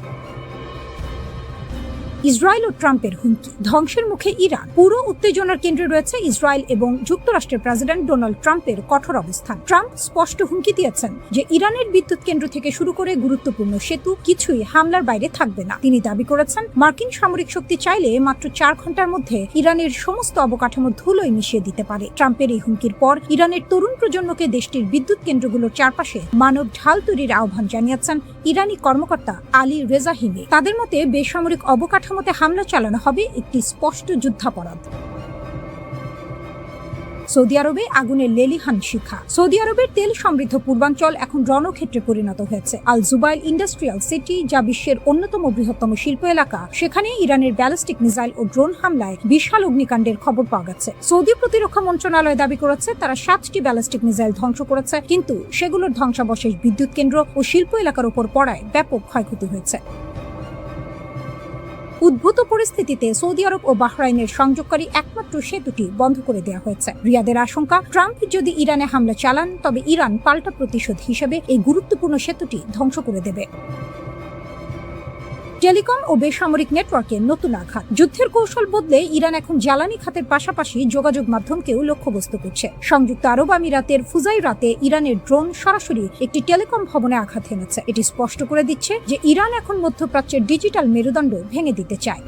A: ইসরায়েল ও ট্রাম্পের হুমকি, ধ্বংসের মুখে ইরান। পুরো উত্তেজনার কেন্দ্রে রয়েছে ইসরায়েল এবং যুক্তরাষ্ট্রের প্রেসিডেন্ট ডোনাল্ড ট্রাম্পের কঠোর অবস্থান। ট্রাম্প স্পষ্ট হুমকি দিয়েছেন যে ইরানের বিদ্যুৎ কেন্দ্র থেকে শুরু করে গুরুত্বপূর্ণ সেতু কিছুই হামলার বাইরে থাকবে না। তিনি দাবি করেছেন, মার্কিন সামরিক শক্তি চাইলে মাত্র 4 ঘন্টার মধ্যে ইরানের সমস্ত অবকাঠামো ধুলোয় মিশিয়ে দিতে পারে। ট্রাম্পের এই হুমকির পর ইরানের তরুণ প্রজন্মকে দেশটির বিদ্যুৎ কেন্দ্রগুলোর চারপাশে মানব ঢাল তৈরির আহ্বান জানিয়েছেন ইরানি কর্মকর্তা আলী রেজাহিমি। তাদের মতে বেসামরিক অবকাঠামোতে হামলা চালানো হবে একটি স্পষ্ট যুদ্ধাপরাধ। সৌদি আরবে আগুনের লেলিহান শিখা। সৌদি আরবের তেল সমৃদ্ধ পূর্বাঞ্চল এখন রণক্ষেত্রে পরিণত হয়েছে। আল জুবাইল ইন্ডাস্ট্রিয়াল সিটি, যা বিশ্বের অন্যতম বৃহত্তম শিল্প এলাকা, সেখানে ইরানের ব্যালিস্টিক মিসাইল ও ড্রোন হামলায় বিশাল অগ্নিকাণ্ডের খবর পাওয়া গেছে। সৌদি প্রতিরক্ষা মন্ত্রণালয় দাবি করেছে তারা 7টি ব্যালিস্টিক মিসাইল ধ্বংস করেছে, কিন্তু সেগুলোর ধ্বংসাবশেষ বিদ্যুৎ কেন্দ্র ও শিল্প এলাকার উপর পড়ায় ব্যাপক ক্ষয়ক্ষতি হয়েছে। উদ্ভূত পরিস্থিতিতে সৌদি আরব ও বাহরাইনের সংযোগকারী একমাত্র সেতুটি বন্ধ করে দেওয়া হয়েছে। রিয়াদের আশঙ্কা, ট্রাম্প যদি ইরানে হামলা চালান, তবে ইরান পাল্টা প্রতিশোধ হিসেবে এই গুরুত্বপূর্ণ সেতুটি ধ্বংস করে দেবে। টেলিকম ও বেসামরিক নেটওয়ার্কে নতুন আঘাত। যুদ্ধের কৌশল বদলে ইরান এখন জ্বালানি খাতের পাশাপাশি যোগাযোগ মাধ্যমকেও লক্ষ্যবস্তু করছে। সংযুক্ত আরব আমিরাতের ফুজাইরাতে ইরানের ড্রোন সরাসরি একটি টেলিকম ভবনে আঘাত হেনেছে। এটি স্পষ্ট করে দিচ্ছে যে ইরান এখন মধ্যপ্রাচ্যের ডিজিটাল মেরুদণ্ড ভেঙে দিতে চায়।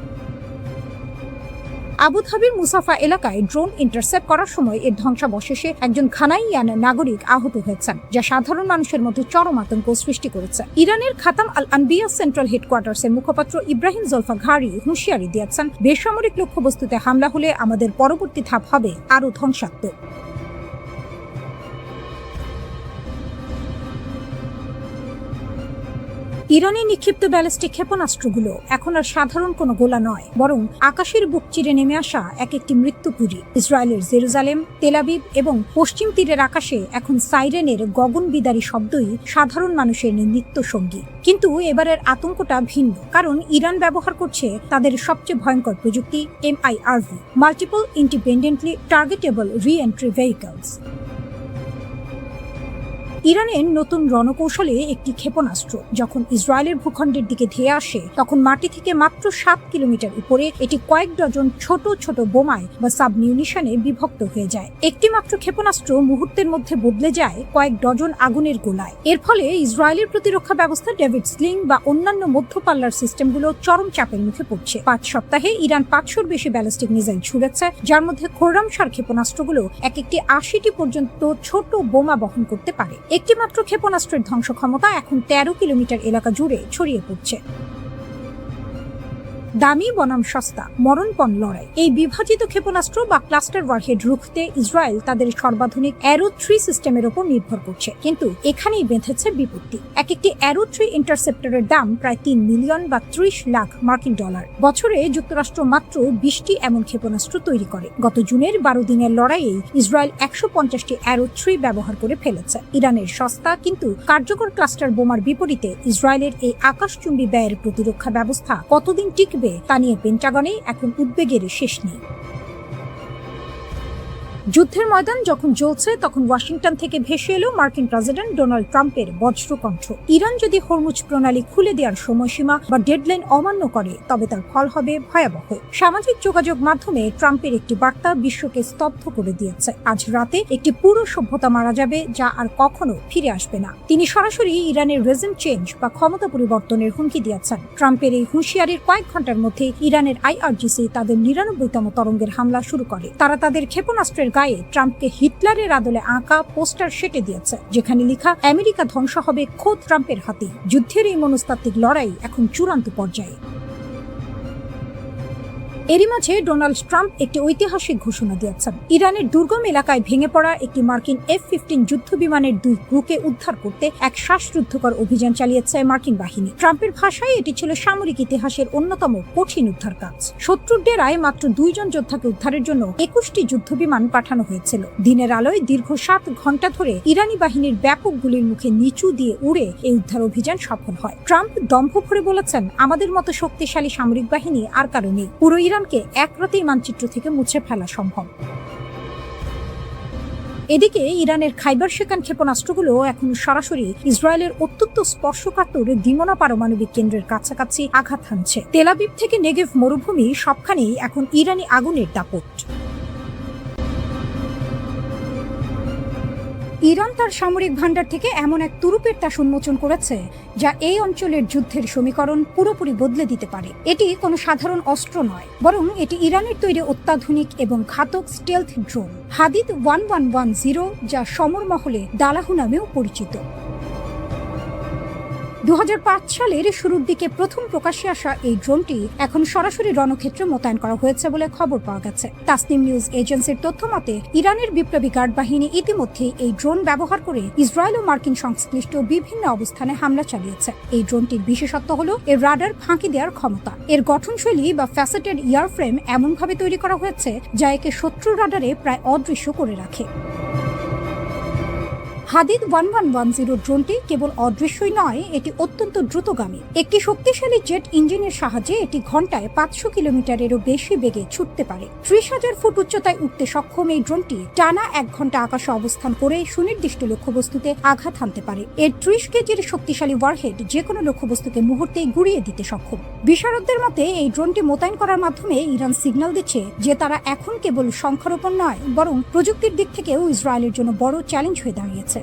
A: আবুধাবির মুসাফা এলাকায় ড্রোন ইন্টারসেপ্ট করার সময় এর ধ্বংসাবশেষে একজন ঘানাইয়ান নাগরিক আহত হয়েছেন, যা সাধারণ মানুষের মধ্যে চরম আতঙ্ক সৃষ্টি করেছে। ইরানের খাতাম আল আনবিয়া সেন্ট্রাল হেডকোয়ার্টার্সের মুখপাত্র ইব্রাহিম জোলফাঘারি হুঁশিয়ারি দিয়েছেন, বেসামরিক লক্ষ্যবস্তুতে হামলা হলে আমাদের পরবর্তী ধাপ হবে আরও ধ্বংসাত্মক। ইরানে নিক্ষিপ্ত ব্যালিস্টিক ক্ষেপণাস্ত্রগুলো এখন আর সাধারণ কোনো গোলা নয়, বরং আকাশের বুক চিরে নেমে আসা এক একটি মৃত্যুপুরী। ইসরায়েলের জেরুজালেম, তেল আবিব এবং পশ্চিম তীরের আকাশে এখন সাইরেনের গগনবিদারী শব্দই সাধারণ মানুষের নিত্য সঙ্গী। কিন্তু এবারের আতঙ্কটা ভিন্ন, কারণ ইরান ব্যবহার করছে তাদের সবচেয়ে ভয়ঙ্কর প্রযুক্তি MIRV, multiple independently targetable re-entry vehicles. ইরানের নতুন রণকৌশলে একটি ক্ষেপণাস্ত্র যখন ইসরায়েলের ভূখণ্ডের দিকে ধেয়ে আসে তখন মাটি থেকে মাত্র 7 কিলোমিটার উপরে এটি কয়েক ডজন ছোট ছোট বোমায় বা সাবমিউনিশনে বিভক্ত হয়ে যায়। একটি মাত্র ক্ষেপণাস্ত্র মুহূর্তের মধ্যে বদলে যায় কয়েক ডজন আগুনের গোলায়। এর ফলে ইসরায়েলের প্রতিরক্ষা ব্যবস্থা ডেভিড স্লিং বা অন্যান্য মধ্যপাল্লার সিস্টেমগুলো চরম চাপের মুখে পড়ছে। 5 সপ্তাহে ইরান 500-র বেশি ব্যালিস্টিক মিসাইল ছুড়েছে, যার মধ্যে খোরামশার ক্ষেপণাস্ত্রগুলো এক একটি 80টি পর্যন্ত ছোট বোমা বহন করতে পারে। একটি মাত্র ক্ষেপণাস্ত্রের ধ্বংস ক্ষমতা এখন 13 কিলোমিটার এলাকা জুড়ে ছড়িয়ে পড়ছে। দামি বনাম সস্তা, মরণপণ লড়াই। এই বিভাজিত ক্ষেপণাস্ত্র বা ক্লাস্টার ওয়ারহেড রুখতে ইসরায়েল তাদের সর্বাধুনিক অ্যারো 3 সিস্টেমের উপর নির্ভর করছে, কিন্তু এখানেই বেঁধেছে বিপত্তি। এক একটি অ্যারো 3 ইন্টারসেপ্টরের দাম প্রায় 3 মিলিয়ন বা 30 লাখ মার্কিন ডলার। বছরে যুক্তরাষ্ট্র মাত্র 20টি এমন ক্ষেপণাস্ত্র তৈরি করে। গত জুনের 12 দিনের লড়াইয়ে ইসরায়েল 150টি অ্যারো 3 ব্যবহার করে ফেলেছে। ইরানের সস্তা কিন্তু কার্যকর ক্লাস্টার বোমার বিপরীতে ইসরায়েলের এই আকাশচুম্বী ব্যয়ের প্রতিরক্ষা ব্যবস্থা কতদিন টিকবে তা নিয়ে পেন্টাগনে এখন উদ্বেগের শেষ নেই। যুদ্ধের ময়দান যখন জ্বলছে তখন ওয়াশিংটন থেকে ভেসে এলো মার্কিন প্রেসিডেন্ট ডোনাল্ড ট্রাম্পের বজ্রকণ্ঠ। ইরান যদি হরমুজ প্রণালী খুলে দেওয়ার সময়সীমা বা ডেডলাইন অমান্য করে তবে তার ফল হবে ভয়াবহ। সামাজিক যোগাযোগ মাধ্যমে ট্রাম্পের একটি বার্তা বিশ্বকে স্তব্ধ করে দিয়েছে। আজ রাতে একটি পুরো সভ্যতা মারা যাবে, যা আর কখনো ফিরে আসবে না। তিনি সরাসরি ইরানের রেজিম চেঞ্জ বা ক্ষমতা পরিবর্তনের হুমকি দিয়েছেন। ট্রাম্পের এই হুঁশিয়ারির কয়েক ঘন্টার মধ্যে ইরানের IRGC তাদের 99তম তরঙ্গের হামলা শুরু করে। তারা তাদের ক্ষেপণাস্ত্রের গায়ে ট্রাম্পকে হিটলারের আদলে আঁকা পোস্টার সেটে দিয়েছে, যেখানে লেখা আমেরিকা ধ্বংস হবে খোদ ট্রাম্পের হাতে। যুদ্ধের এই মনস্তাত্ত্বিক লড়াই এখন চূড়ান্ত পর্যায়ে। এরই মাঝে ডোনাল্ড ট্রাম্প একটি ঐতিহাসিক ঘোষণা দিয়েছেন। ইরানের দুর্গম এলাকায় ভেঙে পড়া একটি মার্কিন F-15 যুদ্ধ বিমানের 2 ক্রুকে উদ্ধার করতে এক শ্বাসরুদ্ধকর অভিযান চালিয়েছে মার্কিন বাহিনী। ট্রাম্পের ভাষায় এটি ছিল সামরিক ইতিহাসের অন্যতম কঠিন উদ্ধার কাজ। শত্রুর ডেরায় মাত্র 2 জন যোদ্ধাকে উদ্ধারের জন্য 21টি যুদ্ধ বিমান পাঠানো হয়েছিল। দিনের আলোয় দীর্ঘ 7 ঘন্টা ধরে ইরানি বাহিনীর ব্যাপক গুলির মুখে নিচু দিয়ে উড়ে এই উদ্ধার অভিযান সফল হয়। ট্রাম্প দম্ভ ভরে বলেছেন, আমাদের মতো শক্তিশালী সামরিক বাহিনী আর কারো নেই। পুরো ইরানকে এক রাতেই মানচিত্র থেকে মুছে ফেলা সম্ভব। এদিকে ইরানের খাইবার শেখান ক্ষেপণাস্ত্রগুলো এখন সরাসরি ইসরায়েলের অত্যন্ত স্পর্শকাতর দিমনা পারমাণবিক কেন্দ্রের কাছাকাছি আঘাত হানছে। তেল আবিব থেকে নেগেভ মরুভূমি সবখানেই এখন ইরানি আগুনের দাপট। ইরান তার সামরিক ভান্ডার থেকে এমন এক তুরুপের তাস উন্মোচন করেছে যা এই অঞ্চলের যুদ্ধের সমীকরণ পুরোপুরি বদলে দিতে পারে। এটি কোনো সাধারণ অস্ত্র নয়, বরং এটি ইরানের তৈরি অত্যাধুনিক এবং ঘাতক স্টেলথ ড্রোন হাদিদ 1110, যা সমর মহলে দালাহু নামেও পরিচিত। 2005 সালের শুরুর দিকে প্রথম প্রকাশ্যে আসা এই ড্রোনটি এখন সরাসরি রণক্ষেত্রে মোতায়েন করা হয়েছে বলে খবর পাওয়া গেছে। তাসনিম নিউজ এজেন্সির তথ্য মতে ইরানের বিপ্লবী গার্ড বাহিনী ইতিমধ্যেই এই ড্রোন ব্যবহার করে ইসরায়েল ও মার্কিন সংশ্লিষ্ট বিভিন্ন অবস্থানে হামলা চালিয়েছে। এই ড্রোনটির বিশেষত্ব হল এর রাডার ফাঁকি দেওয়ার ক্ষমতা। এর গঠনশৈলী বা ফ্যাসেটেড ইয়ারফ্রেম এমনভাবে তৈরি করা হয়েছে যা একে শত্রু রাডারে প্রায় অদৃশ্য করে রাখে। হাদিদ 1110 ড্রোনটি কেবল অদৃশ্যই নয়, এটি অত্যন্ত দ্রুতগামী। একটি শক্তিশালী জেট ইঞ্জিনের সাহায্যে এটি ঘন্টায় 500 কিলোমিটারেরও বেশি বেগে ছুটতে পারে। 30,000 ফুট উচ্চতায় উঠতে সক্ষম এই ড্রোনটি টানা 1 ঘন্টা আকাশে অবস্থান করে সুনির্দিষ্ট লক্ষ্যবস্তুতে আঘাত হানতে পারে। এর 30 কেজির শক্তিশালী ওয়ারহেড যে কোনো লক্ষ্যবস্তুকে মুহূর্তেই গুড়িয়ে দিতে সক্ষম। বিশারদদের মতে এই ড্রোনটি মোতায়েন করার মাধ্যমে ইরান সিগন্যাল দিচ্ছে যে তারা এখন কেবল সংখ্যারোপণ নয়, বরং প্রযুক্তির দিক থেকেও ইসরায়েলের জন্য বড় চ্যালেঞ্জ হয়ে দাঁড়িয়েছে।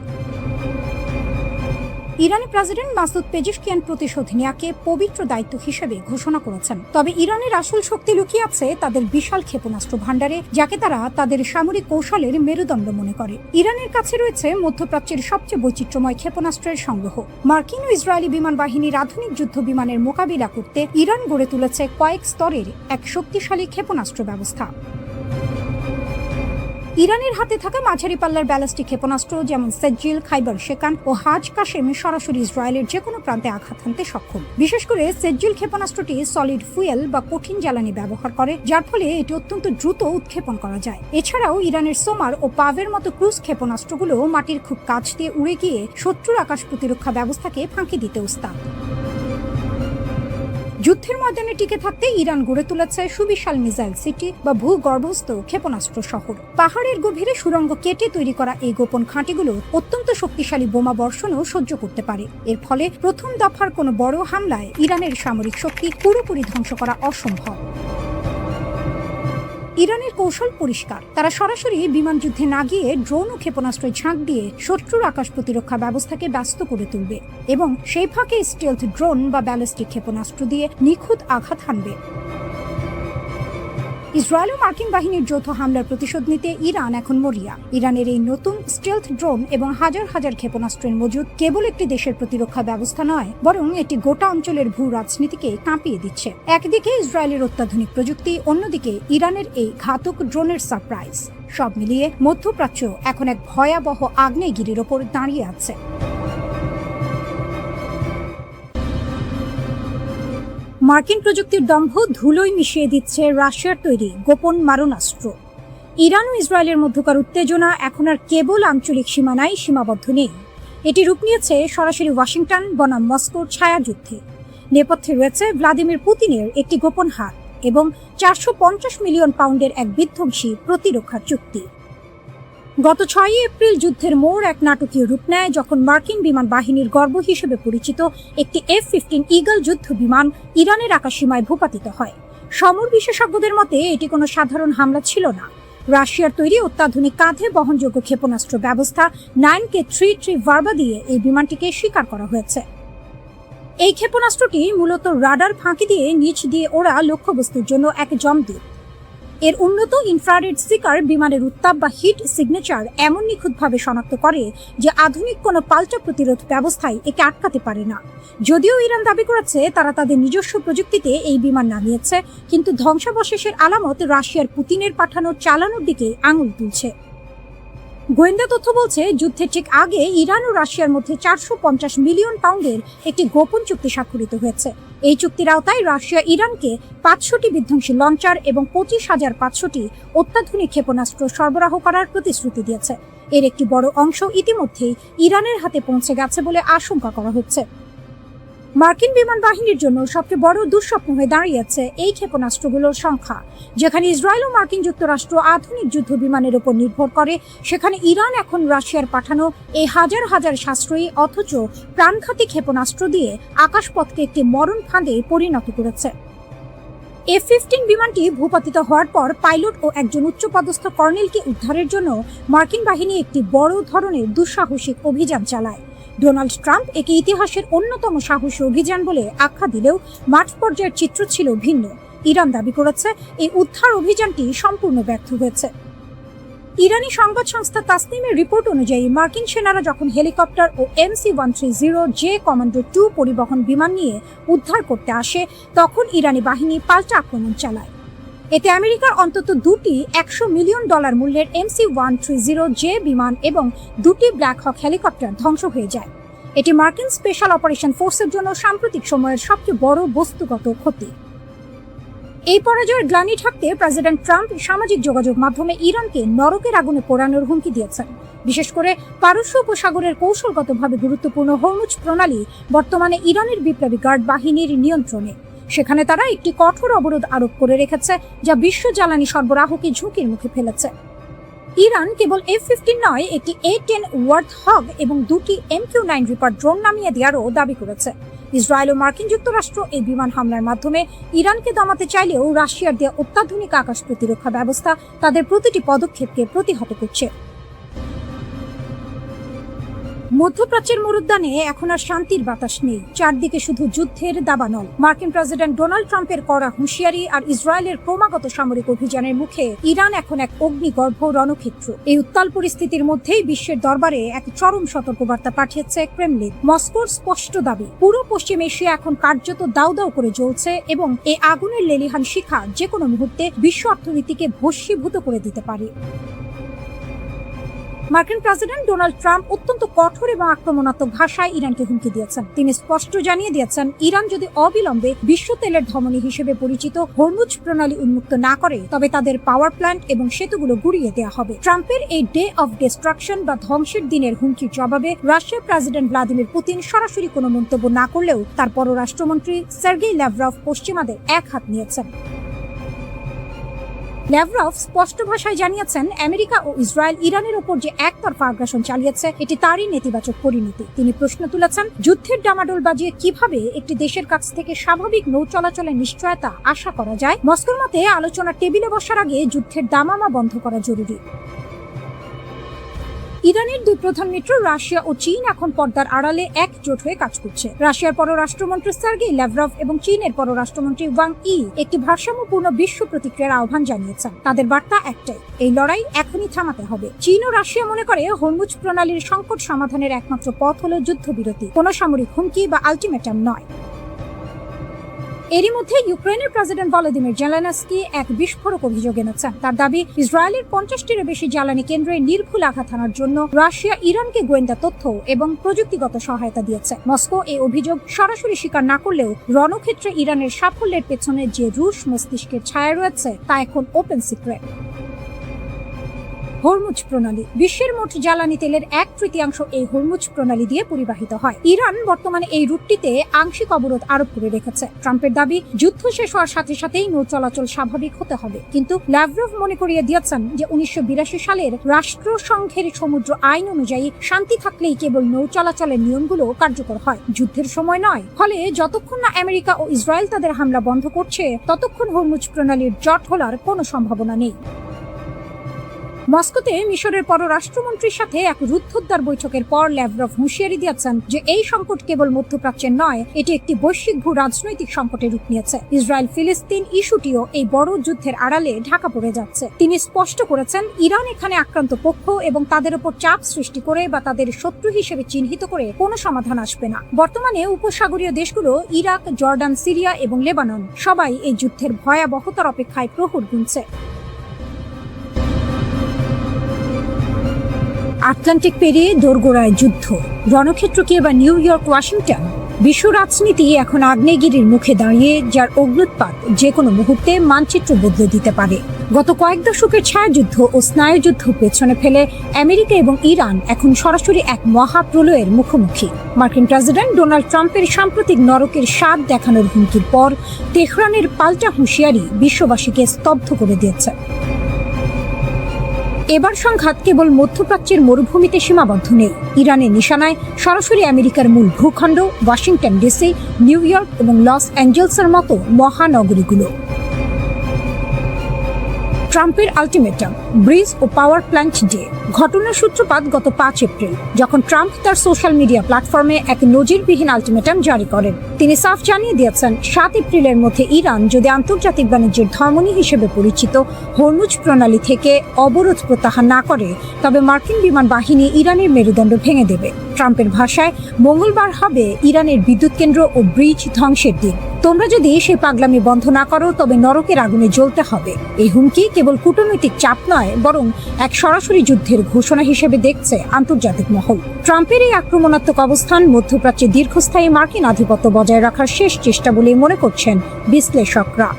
A: ইরানি প্রেসিডেন্ট মাসুদ পেজিশকিয়ান প্রতিশোধ নেওয়াকে পবিত্র দায়িত্ব হিসেবে ঘোষণা করেছেন। তবে ইরানের আসল শক্তি লুকিয়ে আছে তাদের বিশাল ক্ষেপণাস্ত্র ভান্ডারে, যাকে তারা তাদের সামরিক কৌশলের মেরুদণ্ড মনে করে। ইরানের কাছে রয়েছে মধ্যপ্রাচ্যের সবচেয়ে বৈচিত্র্যময় ক্ষেপণাস্ত্রের সংগ্রহ। মার্কিন ও ইসরায়েলি বিমান বাহিনীর আধুনিক যুদ্ধ বিমানের মোকাবিলা করতে ইরান গড়ে তুলেছে কয়েক স্তরের এক শক্তিশালী ক্ষেপণাস্ত্র ব্যবস্থা। ইরানের হাতে থাকা মাঝারি পাল্লার ব্যালিস্টিক ক্ষেপণাস্ত্র যেমন সেজ্জিল, খাইবার শেকান ও হাজ কাশেম সরাসরি ইসরায়েলের যে কোনো প্রান্তে আঘাত হানতে সক্ষম। বিশেষ করে সেজ্জিল ক্ষেপণাস্ত্রটি সলিড ফুয়েল বা কঠিন জ্বালানি ব্যবহার করে, যার ফলে এটি অত্যন্ত দ্রুত উৎক্ষেপণ করা যায়। এছাড়াও ইরানের সোমার ও পাভের মতো ক্রুজ ক্ষেপণাস্ত্রগুলো মাটির খুব কাছ দিয়ে উড়ে গিয়ে শত্রুর আকাশ প্রতিরক্ষা ব্যবস্থাকে ফাঁকি দিতে উস্তাদ। যুদ্ধের ময়দানে টিকে থাকতে ইরান গড়ে তুলেছে সুবিশাল মিসাইল সিটি বা ভূগর্ভস্থ ক্ষেপণাস্ত্র শহর। পাহাড়ের গভীরে সুড়ঙ্গ কেটে তৈরি করা এই গোপন ঘাঁটিগুলো অত্যন্ত শক্তিশালী বোমা বর্ষণও সহ্য করতে পারে। এর ফলে প্রথম দফার কোনো বড় হামলায় ইরানের সামরিক শক্তি পুরোপুরি ধ্বংস করা অসম্ভব। ইরানের কৌশল পরিষ্কার, তারা সরাসরি বিমান যুদ্ধে না গিয়ে ড্রোন ও ক্ষেপণাস্ত্রের ঝাঁক দিয়ে শত্রুর আকাশ প্রতিরক্ষা ব্যবস্থাকে ব্যস্ত করে তুলবে এবং সেই ফাঁকে স্টেলথ ড্রোন বা ব্যালিস্টিক ক্ষেপণাস্ত্র দিয়ে নিখুঁত আঘাত হানবে। ইসরায়েল ও মার্কিন বাহিনীর যৌথ হামলার প্রতিশোধ নিতে ইরান এখন মরিয়া। ইরানের এই নতুন স্টেলথ ড্রোন এবং হাজার হাজার ক্ষেপণাস্ত্রের মজুদ কেবল একটি দেশের প্রতিরক্ষা ব্যবস্থা নয়, বরং এটি গোটা অঞ্চলের ভূ রাজনীতিকে কাঁপিয়ে দিচ্ছে। একদিকে ইসরায়েলের অত্যাধুনিক প্রযুক্তি, অন্যদিকে ইরানের এই ঘাতক ড্রোনের সারপ্রাইজ। সব মিলিয়ে মধ্যপ্রাচ্য এখন এক ভয়াবহ আগ্নেয়গিরির ওপর দাঁড়িয়ে আছে। মার্কিন প্রযুক্তির দম্ভ ধুলোয় মিশিয়ে দিচ্ছে রাশিয়ার তৈরি গোপন মারণাস্ত্র। ইরান ও ইসরায়েলের মধ্যকার উত্তেজনা এখন আর কেবল আঞ্চলিক সীমানায় সীমাবদ্ধ নেই, এটি রূপ নিয়েছে সরাসরি ওয়াশিংটন বনাম মস্কোর ছায়াযুদ্ধে। নেপথ্যে রয়েছে ভ্লাদিমির পুতিনের একটি গোপন হাত এবং 450 মিলিয়ন পাউন্ডের এক বিধ্বংসী প্রতিরক্ষা চুক্তি। গত 6 এপ্রিল যুদ্ধের মোড় এক নাটকীয় রূপ নেয় যখন মার্কিন বিমান বাহিনীর গর্ব হিসেবে পরিচিত একটি F-15 ঈগল যুদ্ধ বিমান ইরানের আকাশসীমায় ভূপাতিত হয়। সমর বিশেষজ্ঞদের মতে এটি কোনো সাধারণ হামলা ছিল না। রাশিয়ার তৈরি অত্যাধুনিক কাঁধে বহনযোগ্য ক্ষেপণাস্ত্র ব্যবস্থা 9K-33 ভার্বা দিয়ে এই বিমানটিকে শিকার করা হয়েছে। এই ক্ষেপণাস্ত্রটি মূলত রাডার ফাঁকি দিয়ে নিচ দিয়ে ওড়া লক্ষ্যবস্তুর জন্য এক যমদূত। এর উন্নত ইনফ্রারেড সিকার বিমানের উত্তাপ বা হিট সিগনেচার এমন নিখুঁতভাবে শনাক্ত করে যে আধুনিক কোনো পাল্টা প্রতিরোধ ব্যবস্থায় একে আটকাতে পারে না। যদিও ইরান দাবি করেছে তারা তাদের নিজস্ব প্রযুক্তিতে এই বিমান নামিয়েছে, কিন্তু ধ্বংসাবশেষের আলামত রাশিয়ার পুতিনের পাঠানো চালানোর দিকে আঙুল তুলছে। গোয়েন্দা তথ্য বলছে যুদ্ধের ঠিক আগে ইরান ও রাশিয়ার মধ্যে 450 মিলিয়ন পাউন্ডের একটি গোপন চুক্তি স্বাক্ষরিত হয়েছে। এই চুক্তির আওতায় রাশিয়া ইরানকে 500টি বিধ্বংসী লঞ্চার এবং 25,500টি অত্যাধুনিক ক্ষেপণাস্ত্র সরবরাহ করার প্রতিশ্রুতি দিয়েছে। এর একটি বড় অংশ ইতিমধ্যেই ইরানের হাতে পৌঁছে গেছে বলে আশঙ্কা করা হচ্ছে। মার্কিন বিমান বাহিনীর জন্য সবচেয়ে বড় দুঃস্বপ্ন হয়ে দাঁড়িয়েছে এই ক্ষেপণাস্ত্রগুলোর সংখ্যা। যেখানে ইসরায়েল ও মার্কিন যুক্তরাষ্ট্র আধুনিক যুদ্ধ বিমানের উপর নির্ভর করে, সেখানে ইরান এখন রাশিয়ার পাঠানো এই হাজার হাজার সাশ্রয়ী অথচ প্রাণঘাতী ক্ষেপণাস্ত্র দিয়ে আকাশপথকে একটি মরণ ফাঁদে পরিণত করেছে। F-15 বিমানটি ভূপাতিত হওয়ার পর পাইলট ও একজন উচ্চপদস্থ কর্নেলকে উদ্ধারের জন্য মার্কিন বাহিনী একটি বড় ধরনের দুঃসাহসিক অভিযান চালায়। ডোনাল্ড ট্রাম্প একে ইতিহাসের অন্যতম সাহসী অভিযান বলে আখ্যা দিলেও মাঠ পর্যায়ের চিত্র ছিল ভিন্ন। ইরান দাবি করেছে এই উদ্ধার অভিযানটি সম্পূর্ণ ব্যর্থ হয়েছে। ইরানি সংবাদ সংস্থা তাসনিমের রিপোর্ট অনুযায়ী মার্কিন সেনারা যখন হেলিকপ্টার ও MC-130J কমান্ডো 2 পরিবহন বিমান নিয়ে উদ্ধার করতে আসে, তখন ইরানি বাহিনী পাল্টা আক্রমণ চালায়। এতে আমেরিকার অন্তত 2টি $100 মিলিয়ন মূল্যের MC-130J বিমান এবং 2টি ব্ল্যাক হক হেলিকপ্টার ধ্বংস হয়ে যায়। এটি মার্কিন স্পেশাল অপারেশন ফোর্সের জন্য সাম্প্রতিক সময়ের সবচেয়ে বড় বস্তুগত ক্ষতি। এই পরাজয়ের গ্লানি ঢাকতে প্রেসিডেন্ট ট্রাম্প সামাজিক যোগাযোগ মাধ্যমে ইরানকে নরকের আগুনে পোড়ানোর হুমকি দিয়েছেন। বিশেষ করে পারস্য উপসাগরের কৌশলগতভাবে গুরুত্বপূর্ণ হরমুজ প্রণালী বর্তমানে ইরানের বিপ্লবী গার্ড বাহিনীর নিয়ন্ত্রণে। সেখানে তারা একটি কঠোর অবরোধ আরোপ করে রেখেছে, যা বিশ্ব জ্বালানি সরবরাহকে ঝুঁকির মুখে ফেলেছে। ইরান কেবল F-15 নয়, একটি A-10 ওয়ার্থহগ এবং 2টি MQ-9 রিপার ড্রোন নামিয়ে দেওয়ারও দাবি করেছে। ইসরায়েল ও মার্কিন যুক্তরাষ্ট্র এই বিমান হামলার মাধ্যমে ইরানকে দমাতে চাইলেও রাশিয়ার দেওয়া অত্যাধুনিক আকাশ প্রতিরক্ষা ব্যবস্থা তাদের প্রতিটি পদক্ষেপকে প্রতিহত করছে। মধ্যপ্রাচ্যের মরুদ্যানে এখন আর শান্তির বাতাস নেই, চারদিকে শুধু যুদ্ধের দাবানল। মার্কিন প্রেসিডেন্ট ডোনাল্ড ট্রাম্পের কড়া হুঁশিয়ারি আর ইসরায়েলের ক্রমাগত সামরিক অভিযানের মুখে ইরান এখন এক অগ্নিগর্ভ রণক্ষেত্র। এই উত্তাল পরিস্থিতির মধ্যেই বিশ্বের দরবারে এক চরম সতর্কবার্তা পাঠিয়েছে ক্রেমলিন। মস্কোর স্পষ্ট দাবি, পুরো পশ্চিম এশিয়া এখন কার্যত দাউ দাউ করে জ্বলছে এবং এই আগুনের লেলিহান শিখা যে কোনো মুহূর্তে বিশ্ব অর্থনীতিকে ভস্মীভূত করে দিতে পারে। মার্কিন প্রেসিডেন্ট ডোনাল্ড ট্রাম্প অত্যন্ত কঠোর এবং আক্রমণাত্মক ভাষায় ইরানকে হুমকি দিয়েছেন। তিনি স্পষ্ট জানিয়ে দিয়েছেন, ইরান যদি অবিলম্বে বিশ্ব তেলের ধমনী হিসেবে পরিচিত হরমুজ প্রণালী উন্মুক্ত না করে তবে তাদের পাওয়ার প্ল্যান্ট এবং সেতুগুলো গুড়িয়ে দেওয়া হবে। ট্রাম্পের এই ডে অফ ডিস্ট্রাকশন বা ধ্বংসের দিনের হুমকির জবাবে রাশিয়ার প্রেসিডেন্ট ভ্লাদিমির পুতিন সরাসরি কোনো মন্তব্য না করলেও তার পররাষ্ট্রমন্ত্রী সার্গেই ল্যাভরভ পশ্চিমাদের এক হাত নিয়েছেন। ল্যাভরভ স্পষ্ট ভাষায় জানিয়েছেন, আমেরিকা ও ইসরায়েল ইরানের ওপর যে একতরফা আগ্রাসন চালিয়েছে এটি তারই নেতিবাচক পরিণতি। তিনি প্রশ্ন তুলেছেন, যুদ্ধের ডামাডোল বাজিয়ে কিভাবে একটি দেশের কাছ থেকে স্বাভাবিক নৌ চলাচলের নিশ্চয়তা আশা করা যায়। মস্কোর মতে আলোচনার টেবিলে বসার আগে যুদ্ধের দামামা বন্ধ করা জরুরি। ইরানের দুই প্রধান মিত্র রাশিয়া ও চীন এখন পর্দার আড়ালে একজোট হয়ে কাজ করছে। রাশিয়ার পররাষ্ট্রমন্ত্রী সার্গেই ল্যাভরভ এবং চীনের পররাষ্ট্রমন্ত্রী ওয়াং ই একটি ভারসাম্যপূর্ণ বিশ্ব প্রতিক্রিয়ার আহ্বান জানিয়েছেন। তাদের বার্তা একটাই, এই লড়াই এখনই থামাতে হবে। চীন ও রাশিয়া মনে করে হরমুজ প্রণালীর সংকট সমাধানের একমাত্র পথ হল যুদ্ধবিরতি, কোনো সামরিক হুমকি বা আলটিমেটাম নয়। এরই মধ্যে ইউক্রেনের প্রেসিডেন্ট ভলোদিমির জেলেনস্কি এক বিস্ফোরক অভিযোগ এনেছেন। তার দাবি, ইসরায়েলের 50টিরও বেশি জ্বালানি কেন্দ্রে নির্ভুল আঘাত হানার জন্য রাশিয়া ইরানকে গোয়েন্দা তথ্য এবং প্রযুক্তিগত সহায়তা দিয়েছে। মস্কো এই অভিযোগ সরাসরি স্বীকার না করলেও রণক্ষেত্রে ইরানের সাফল্যের পেছনে যে রুশ মস্তিষ্কের ছায়া রয়েছে তা এখন ওপেন সিক্রেট। হরমুজ প্রণালী বিশ্বের মোট জ্বালানি তেলের 1/3 এই হরমুজ প্রণালী দিয়ে পরিবাহিত হয়। ইরান বর্তমানে এই রুটটিতে আংশিক অবরোধ আরোপ করে রেখেছে। ট্রাম্পের দাবি, যুদ্ধ শেষ হওয়ার সাথে সাথেই নৌ চলাচল স্বাভাবিক হতে হবে। কিন্তু ল্যাভরভ মনে করিয়ে দিয়েছেন যে 1982 সালের রাষ্ট্রসংঘের সমুদ্র আইন অনুযায়ী শান্তি থাকলেই কেবল নৌ চলাচলের নিয়মগুলো কার্যকর হয়, যুদ্ধের সময় নয়। ফলে যতক্ষণ না আমেরিকা ও ইসরায়েল তাদের হামলা বন্ধ করছে ততক্ষণ হরমুজ প্রণালীর জট খোলার কোনো সম্ভাবনা নেই। মস্কোতে মিশরের পররাষ্ট্রমন্ত্রীর সাথে এক রুদ্ধদ্বার বৈঠকের পর ল্যাভরভ হুঁশিয়ারি দিয়েছেন যে এই সংকট কেবল মধ্যপ্রাচ্যের নয়, এটি একটি বৈশ্বিক ভূ রাজনৈতিক সংকটে রূপ নিয়েছে। ইসরায়েল ফিলিস্তিন ইস্যুটিও এই বড় যুদ্ধের আড়ালে ঢাকা পড়ে যাচ্ছে। তিনি স্পষ্ট করেছেন, ইরান এখানে আক্রান্ত পক্ষ এবং তাদের উপর চাপ সৃষ্টি করে বা তাদের শত্রু হিসেবে চিহ্নিত করে কোনো সমাধান আসবে না। বর্তমানে উপসাগরীয় দেশগুলো ইরাক, জর্ডান, সিরিয়া এবং লেবানন সবাই এই যুদ্ধের ভয়াবহতার অপেক্ষায় প্রহর গুনছে। আটলান্টিক পেরিয়ে দোরগোড়ায় যুদ্ধ, রণক্ষেত্র কি এবার নিউ ইয়র্ক, ওয়াশিংটন? বিশ্ব রাজনীতি এখন আগ্নেয়গিরির মুখে দাঁড়িয়ে, যার অগ্ন্যুৎপাত যে কোনো মুহূর্তে মানচিত্র বদলে দিতে পারে। গত কয়েক দশকের ছায়াযুদ্ধ ও স্নায়ুযুদ্ধ পেছনে ফেলে আমেরিকা এবং ইরান এখন সরাসরি এক মহাপ্রলয়ের মুখোমুখি। মার্কিন প্রেসিডেন্ট ডোনাল্ড ট্রাম্পের সাম্প্রতিক নরকের স্বাদ দেখানোর হুমকির পর তেহরানের পাল্টা হুঁশিয়ারি বিশ্ববাসীকে স্তব্ধ করে দিয়েছে। এবার সংঘাত কেবল মধ্যপ্রাচ্যের মরুভূমিতে সীমাবদ্ধ নেই। ইরানের নিশানায় সরাসরি আমেরিকার মূল ভূখণ্ড, ওয়াশিংটন ডিসি, নিউ ইয়র্ক এবং লস অ্যাঞ্জেলসের মতো মহানগরীগুলো। ট্রাম্পের আলটিমেটাম, ব্রিজ ও পাওয়ার প্ল্যান্ট ডে। ঘটনার সূত্রপাত গত 5 এপ্রিল, যখন ট্রাম্প তার সোশ্যাল মিডিয়া প্ল্যাটফর্মে এক নজিরবিহীন আলটিমেটাম জারি করেন। তিনি সাফ জানিয়ে দিয়েছেন, 7 এপ্রিলের মধ্যে ইরান যদি আন্তর্জাতিক বাণিজ্যের ধমনী হিসেবে পরিচিত হরমুজ প্রণালী থেকে অবরোধ প্রত্যাহার না করে তবে মার্কিন বিমান বাহিনী ইরানের মেরুদণ্ড ভেঙে দেবে। ট্রাম্পের ভাষায়, মঙ্গলবার হবে ইরানের বিদ্যুৎ কেন্দ্র ও ব্রিজ ধ্বংসের দিন। তোমরা যদি সেই পাগলামি বন্ধ না করো তবে নরকের আগুনে জ্বলতে হবে। এই হুমকি কেবল কূটনৈতিক চাপ নয়, বরং এক সরাসরি যুদ্ধের ঘোষণা হিসেবে দেখছে আন্তর্জাতিক মহল। ট্রাম্পের এই আক্রমণাত্মক অবস্থান মধ্যপ্রাচ্যে দীর্ঘস্থায়ী মার্কিন আধিপত্য বজায় রাখার শেষ চেষ্টা বলে মনে করছেন বিশ্লেষকরা।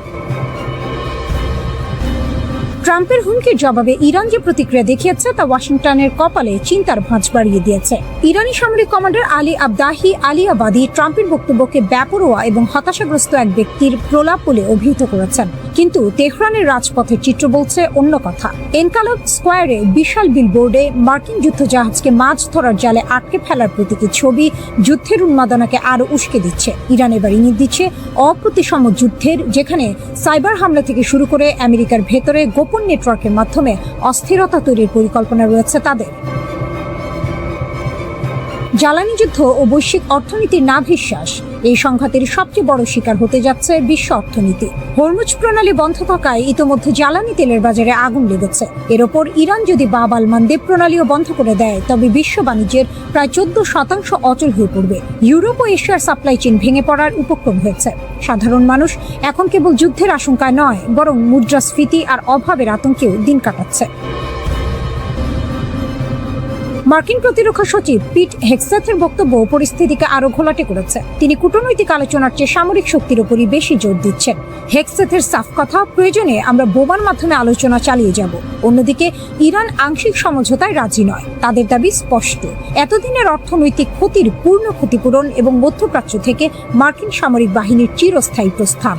A: ট্রাম্পের হুমকির জবাবে ইরান যে প্রতিক্রিয়া দেখিয়েছে তা ওয়াশিংটনের কপালে চিন্তার ভাঁজ বাড়িয়ে দিয়েছে। ইরানি সামরিক কমান্ডার আলী আবদাহি আলিয়াবাদী ট্রাম্পের বক্তব্যকে বেপরোয়া এবং হতাশাগ্রস্ত এক ব্যক্তির প্রলাপ বলে অভিহিত করেছেন। কিন্তু তেহরানের রাজপথের চিত্র বলছে অন্য কথা। এনকালব স্কোয়ারে বিশাল বিলবোর্ডে মার্কিন যুদ্ধজাহাজকে মাছ ধরার জালে আটকে ফেলার প্রতীকী ছবি যুদ্ধের উন্মাদনাকে আরো উস্কে দিচ্ছে। ইরান এবার ইঙ্গিত দিচ্ছে অপ্রতিসম যুদ্ধের, যেখানে সাইবার হামলা থেকে শুরু করে আমেরিকার ভেতরে গোপন নেটওয়ার্কের মাধ্যমে অস্থিরতা তৈরির পরিকল্পনা রয়েছে তাদের। জ্বালানি যুদ্ধ ও বৈশ্বিক অর্থনীতির নাভিশ্বাস, এই সংঘাতের সবচেয়ে বড় শিকার হতে যাচ্ছে বিশ্ব অর্থনীতি। হরমুজ প্রণালী বন্ধ থাকায় ইতোমধ্যে জ্বালানি তেলের বাজারে আগুন লেগেছে। এর ওপর ইরান যদি বাব আল মানদেব প্রণালীও বন্ধ করে দেয় তবে বিশ্ব বাণিজ্যের প্রায় 14% অচল হয়ে পড়বে। ইউরোপ ও এশিয়ার সাপ্লাই চেইন ভেঙে পড়ার উপক্রম হয়েছে। সাধারণ মানুষ এখন কেবল যুদ্ধের আশঙ্কায় নয়, বরং মুদ্রাস্ফীতি আর অভাবের আতঙ্কেও দিন কাটাচ্ছে। মার্কিন প্রতিরক্ষা সচিব পিট হেগসেথের বক্তব্য পরিস্থিতিকে আরো ঘোলাটে করেছে। তিনি কূটনৈতিক আলোচনার চেয়ে সামরিক শক্তির উপরই বেশি জোর দিচ্ছেন। হেগসেথের সাফ কথা, প্রয়োজনে আমরা বোমার মাধ্যমে আলোচনা চালিয়ে যাব। অন্যদিকে ইরান আংশিক সমঝোতায় রাজি নয়। তাদের দাবি স্পষ্ট, এতদিনের অর্থনৈতিক ক্ষতির পূর্ণ ক্ষতিপূরণ এবং মধ্যপ্রাচ্য থেকে মার্কিন সামরিক বাহিনীর চিরস্থায়ী প্রস্থান।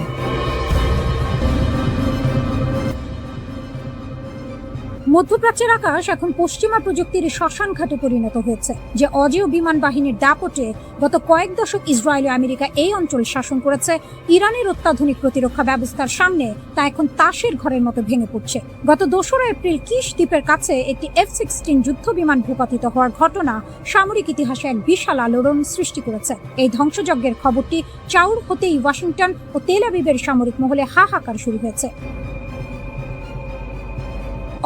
A: মধ্যপ্রাচ্যের আকাশ এখন পশ্চিমা প্রযুক্তির শ্মশান ঘাটে পরিণত হয়েছে। যে অজেয় বিমান বাহিনীর দাপটে গত কয়েক দশক ইসরায়েল ও আমেরিকা এই অঞ্চল শাসন করেছে, ইরানের অত্যাধুনিক প্রতিরক্ষা ব্যবস্থার সামনে তা এখন তাসের ঘরের মতো ভেঙে পড়ছে। গত 2 এপ্রিল কিশ দ্বীপের কাছে একটি F-16 যুদ্ধ বিমান ভূপাতিত হওয়ার ঘটনা সামরিক ইতিহাসে এক বিশাল আলোড়ন সৃষ্টি করেছে। এই ধ্বংসযজ্ঞের খবরটি চাউর হতেই ওয়াশিংটন ও তেল আবিবের সামরিক মহলে হাহাকার শুরু হয়েছে।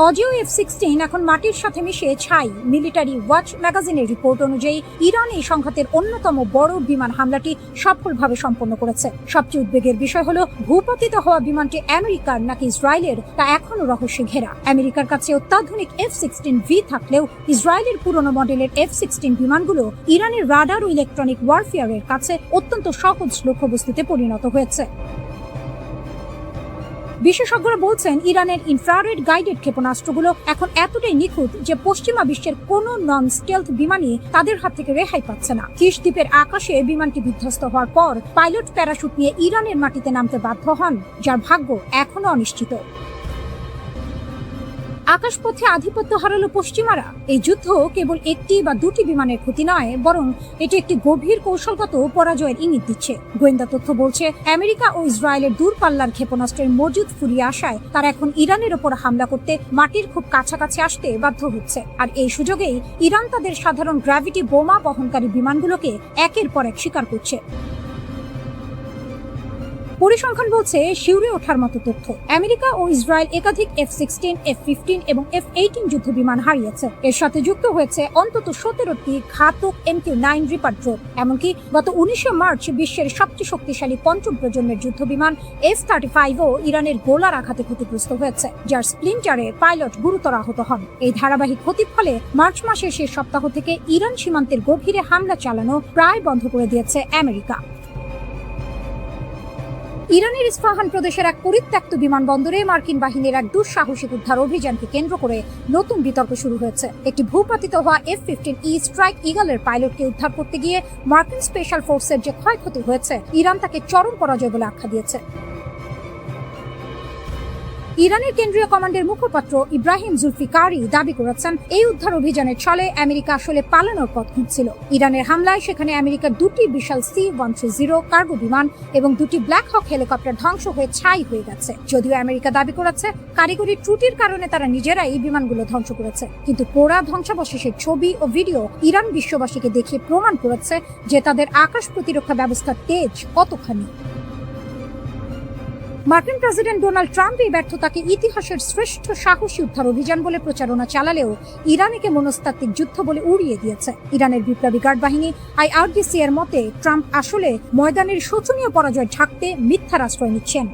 A: অজেয় F-16 এখন মাটির সাথে মিশে ছাই। মিলিটারি ওয়াচ ম্যাগাজিনের রিপোর্ট অনুযায়ী ইরান এই সংঘাতের অন্যতম বড় বিমান হামলাটি সফলভাবে সম্পন্ন করেছে। সবচেয়ে উদ্বেগের বিষয় হলো, ভূপাতিত হওয়া বিমানটি আমেরিকার নাকি ইসরায়েলের তা এখনো রহস্যে ঘেরা। আমেরিকার কাছে অত্যাধুনিক F-16V থাকলেও ইসরায়েলের পুরনো মডেলের F-16 বিমানগুলো ইরানের রাডার ও ইলেকট্রনিক ওয়ারফেয়ারের কাছে অত্যন্ত সহজ লক্ষ্যবস্তুতে পরিণত হয়েছে। বিশেষজ্ঞরা বলছেন, ইরানের ইনফ্রারেড গাইডেড ক্ষেপণাস্ত্রগুলো এখন এতটাই নিখুঁত যে পশ্চিমা বিশ্বের কোনো নন স্টেলথ বিমানই তাদের হাত থেকে রেহাই পাচ্ছে না। কিশ দ্বীপের আকাশে বিমানটি বিধ্বস্ত হওয়ার পর পাইলট প্যারাশুট নিয়ে ইরানের মাটিতে নামতে বাধ্য হন, যার ভাগ্য এখনো অনিশ্চিত। আকাশপথে আধিপত্য হারালো পশ্চিমারা। এই যুদ্ধ কেবল একটি বা দুটি বিমানের ক্ষতি নয়, বরং এটি একটি গভীর কৌশলগত পরাজয়ের ইঙ্গিত দিচ্ছে। গোয়েন্দা তথ্য বলছে, আমেরিকা ও ইসরায়েলের দূরপাল্লার ক্ষেপণাস্ত্রের মজুদ ফুরিয়ে আসায় তারা এখন ইরানের ওপর হামলা করতে মাটির খুব কাছাকাছি আসতে বাধ্য হচ্ছে। আর এই সুযোগেই ইরান তাদের সাধারণ গ্র্যাভিটি বোমা বহনকারী বিমানগুলোকে একের পর এক শিকার করছে। পরিসংখ্যান বলছে, শিউরে ওঠার মতো তথ্য, আমেরিকা ও ইসরায়েল একাধিক F-16, F-15 এবং F-18 যুদ্ধ বিমান হারিয়েছে। এর সাথে যুক্ত হয়েছে অন্তত 17টি ঘাতক MQ-9 রিপার ড্রোন। এমনকি গত 19 মার্চ বিশ্বের সবচেয়ে শক্তিশালী পঞ্চম প্রজন্মের যুদ্ধ বিমান F-35ও ইরানের গোলার আঘাতে ক্ষতিগ্রস্ত হয়েছে, যার স্প্লিন্টারে পাইলট গুরুতর আহত হন। এই ধারাবাহিক ক্ষতির ফলে মার্চ মাসের শেষ সপ্তাহ থেকে ইরান সীমান্তের গভীরে হামলা চালানো প্রায় বন্ধ করে দিয়েছে আমেরিকা। ইরানের ইস্পাহান প্রদেশের এক পরিত্যক্ত বিমানবন্দরে মার্কিন বাহিনীর এক দুঃসাহসিক উদ্ধার অভিযানকে কেন্দ্র করে নতুন বিতর্ক শুরু হয়েছে। একটি ভূপাতিত হওয়া F-15E স্ট্রাইক ইগলের পাইলটকে উদ্ধার করতে গিয়ে মার্কিন স্পেশাল ফোর্সের যে ক্ষয়ক্ষতি হয়েছে, ইরান তাকে চরম পরাজয় বলে আখ্যা দিয়েছে। ইরানের কেন্দ্রীয় কমান্ডের মুখপাত্র ইব্রাহিম জুলফিকারি দাবি করেছেন, এই উদ্ধার অভিযানের ছলে আমেরিকা আসলে পালানোর পথ খুঁজছিল। ইরানের হামলায় সেখানে আমেরিকার 2টি বিশাল C-130 কার্গো বিমান এবং 2টি ব্ল্যাক হক হেলিকপ্টার ধ্বংস হয়ে ছাই হয়ে গেছে। যদিও আমেরিকা দাবি করেছে কারিগরি ত্রুটির কারণে তারা নিজেরাই এই বিমানগুলো ধ্বংস করেছে, কিন্তু পোড়া ধ্বংসাবশেষের ছবি ও ভিডিও ইরান বিশ্ববাসীকে দেখিয়ে প্রমাণ করেছে যে তাদের আকাশ প্রতিরক্ষা ব্যবস্থার তেজ কতখানি। মার্কিন প্রেসিডেন্ট ডোনাল্ড ট্রাম্প এই ব্যর্থতাকে ইতিহাসের শ্রেষ্ঠ সাহসী উদ্ধার অভিযান বলে প্রচারণা চালালেও ইরানকে মনস্তাত্ত্বিক যুদ্ধ বলে উড়িয়ে দিয়েছে। ইরানের বিপ্লবী গার্ড বাহিনী IRGC এর মতে, ট্রাম্প আসলে ময়দানের শোচনীয় পরাজয় ঢাকতে মিথ্যার আশ্রয় নিচ্ছেন।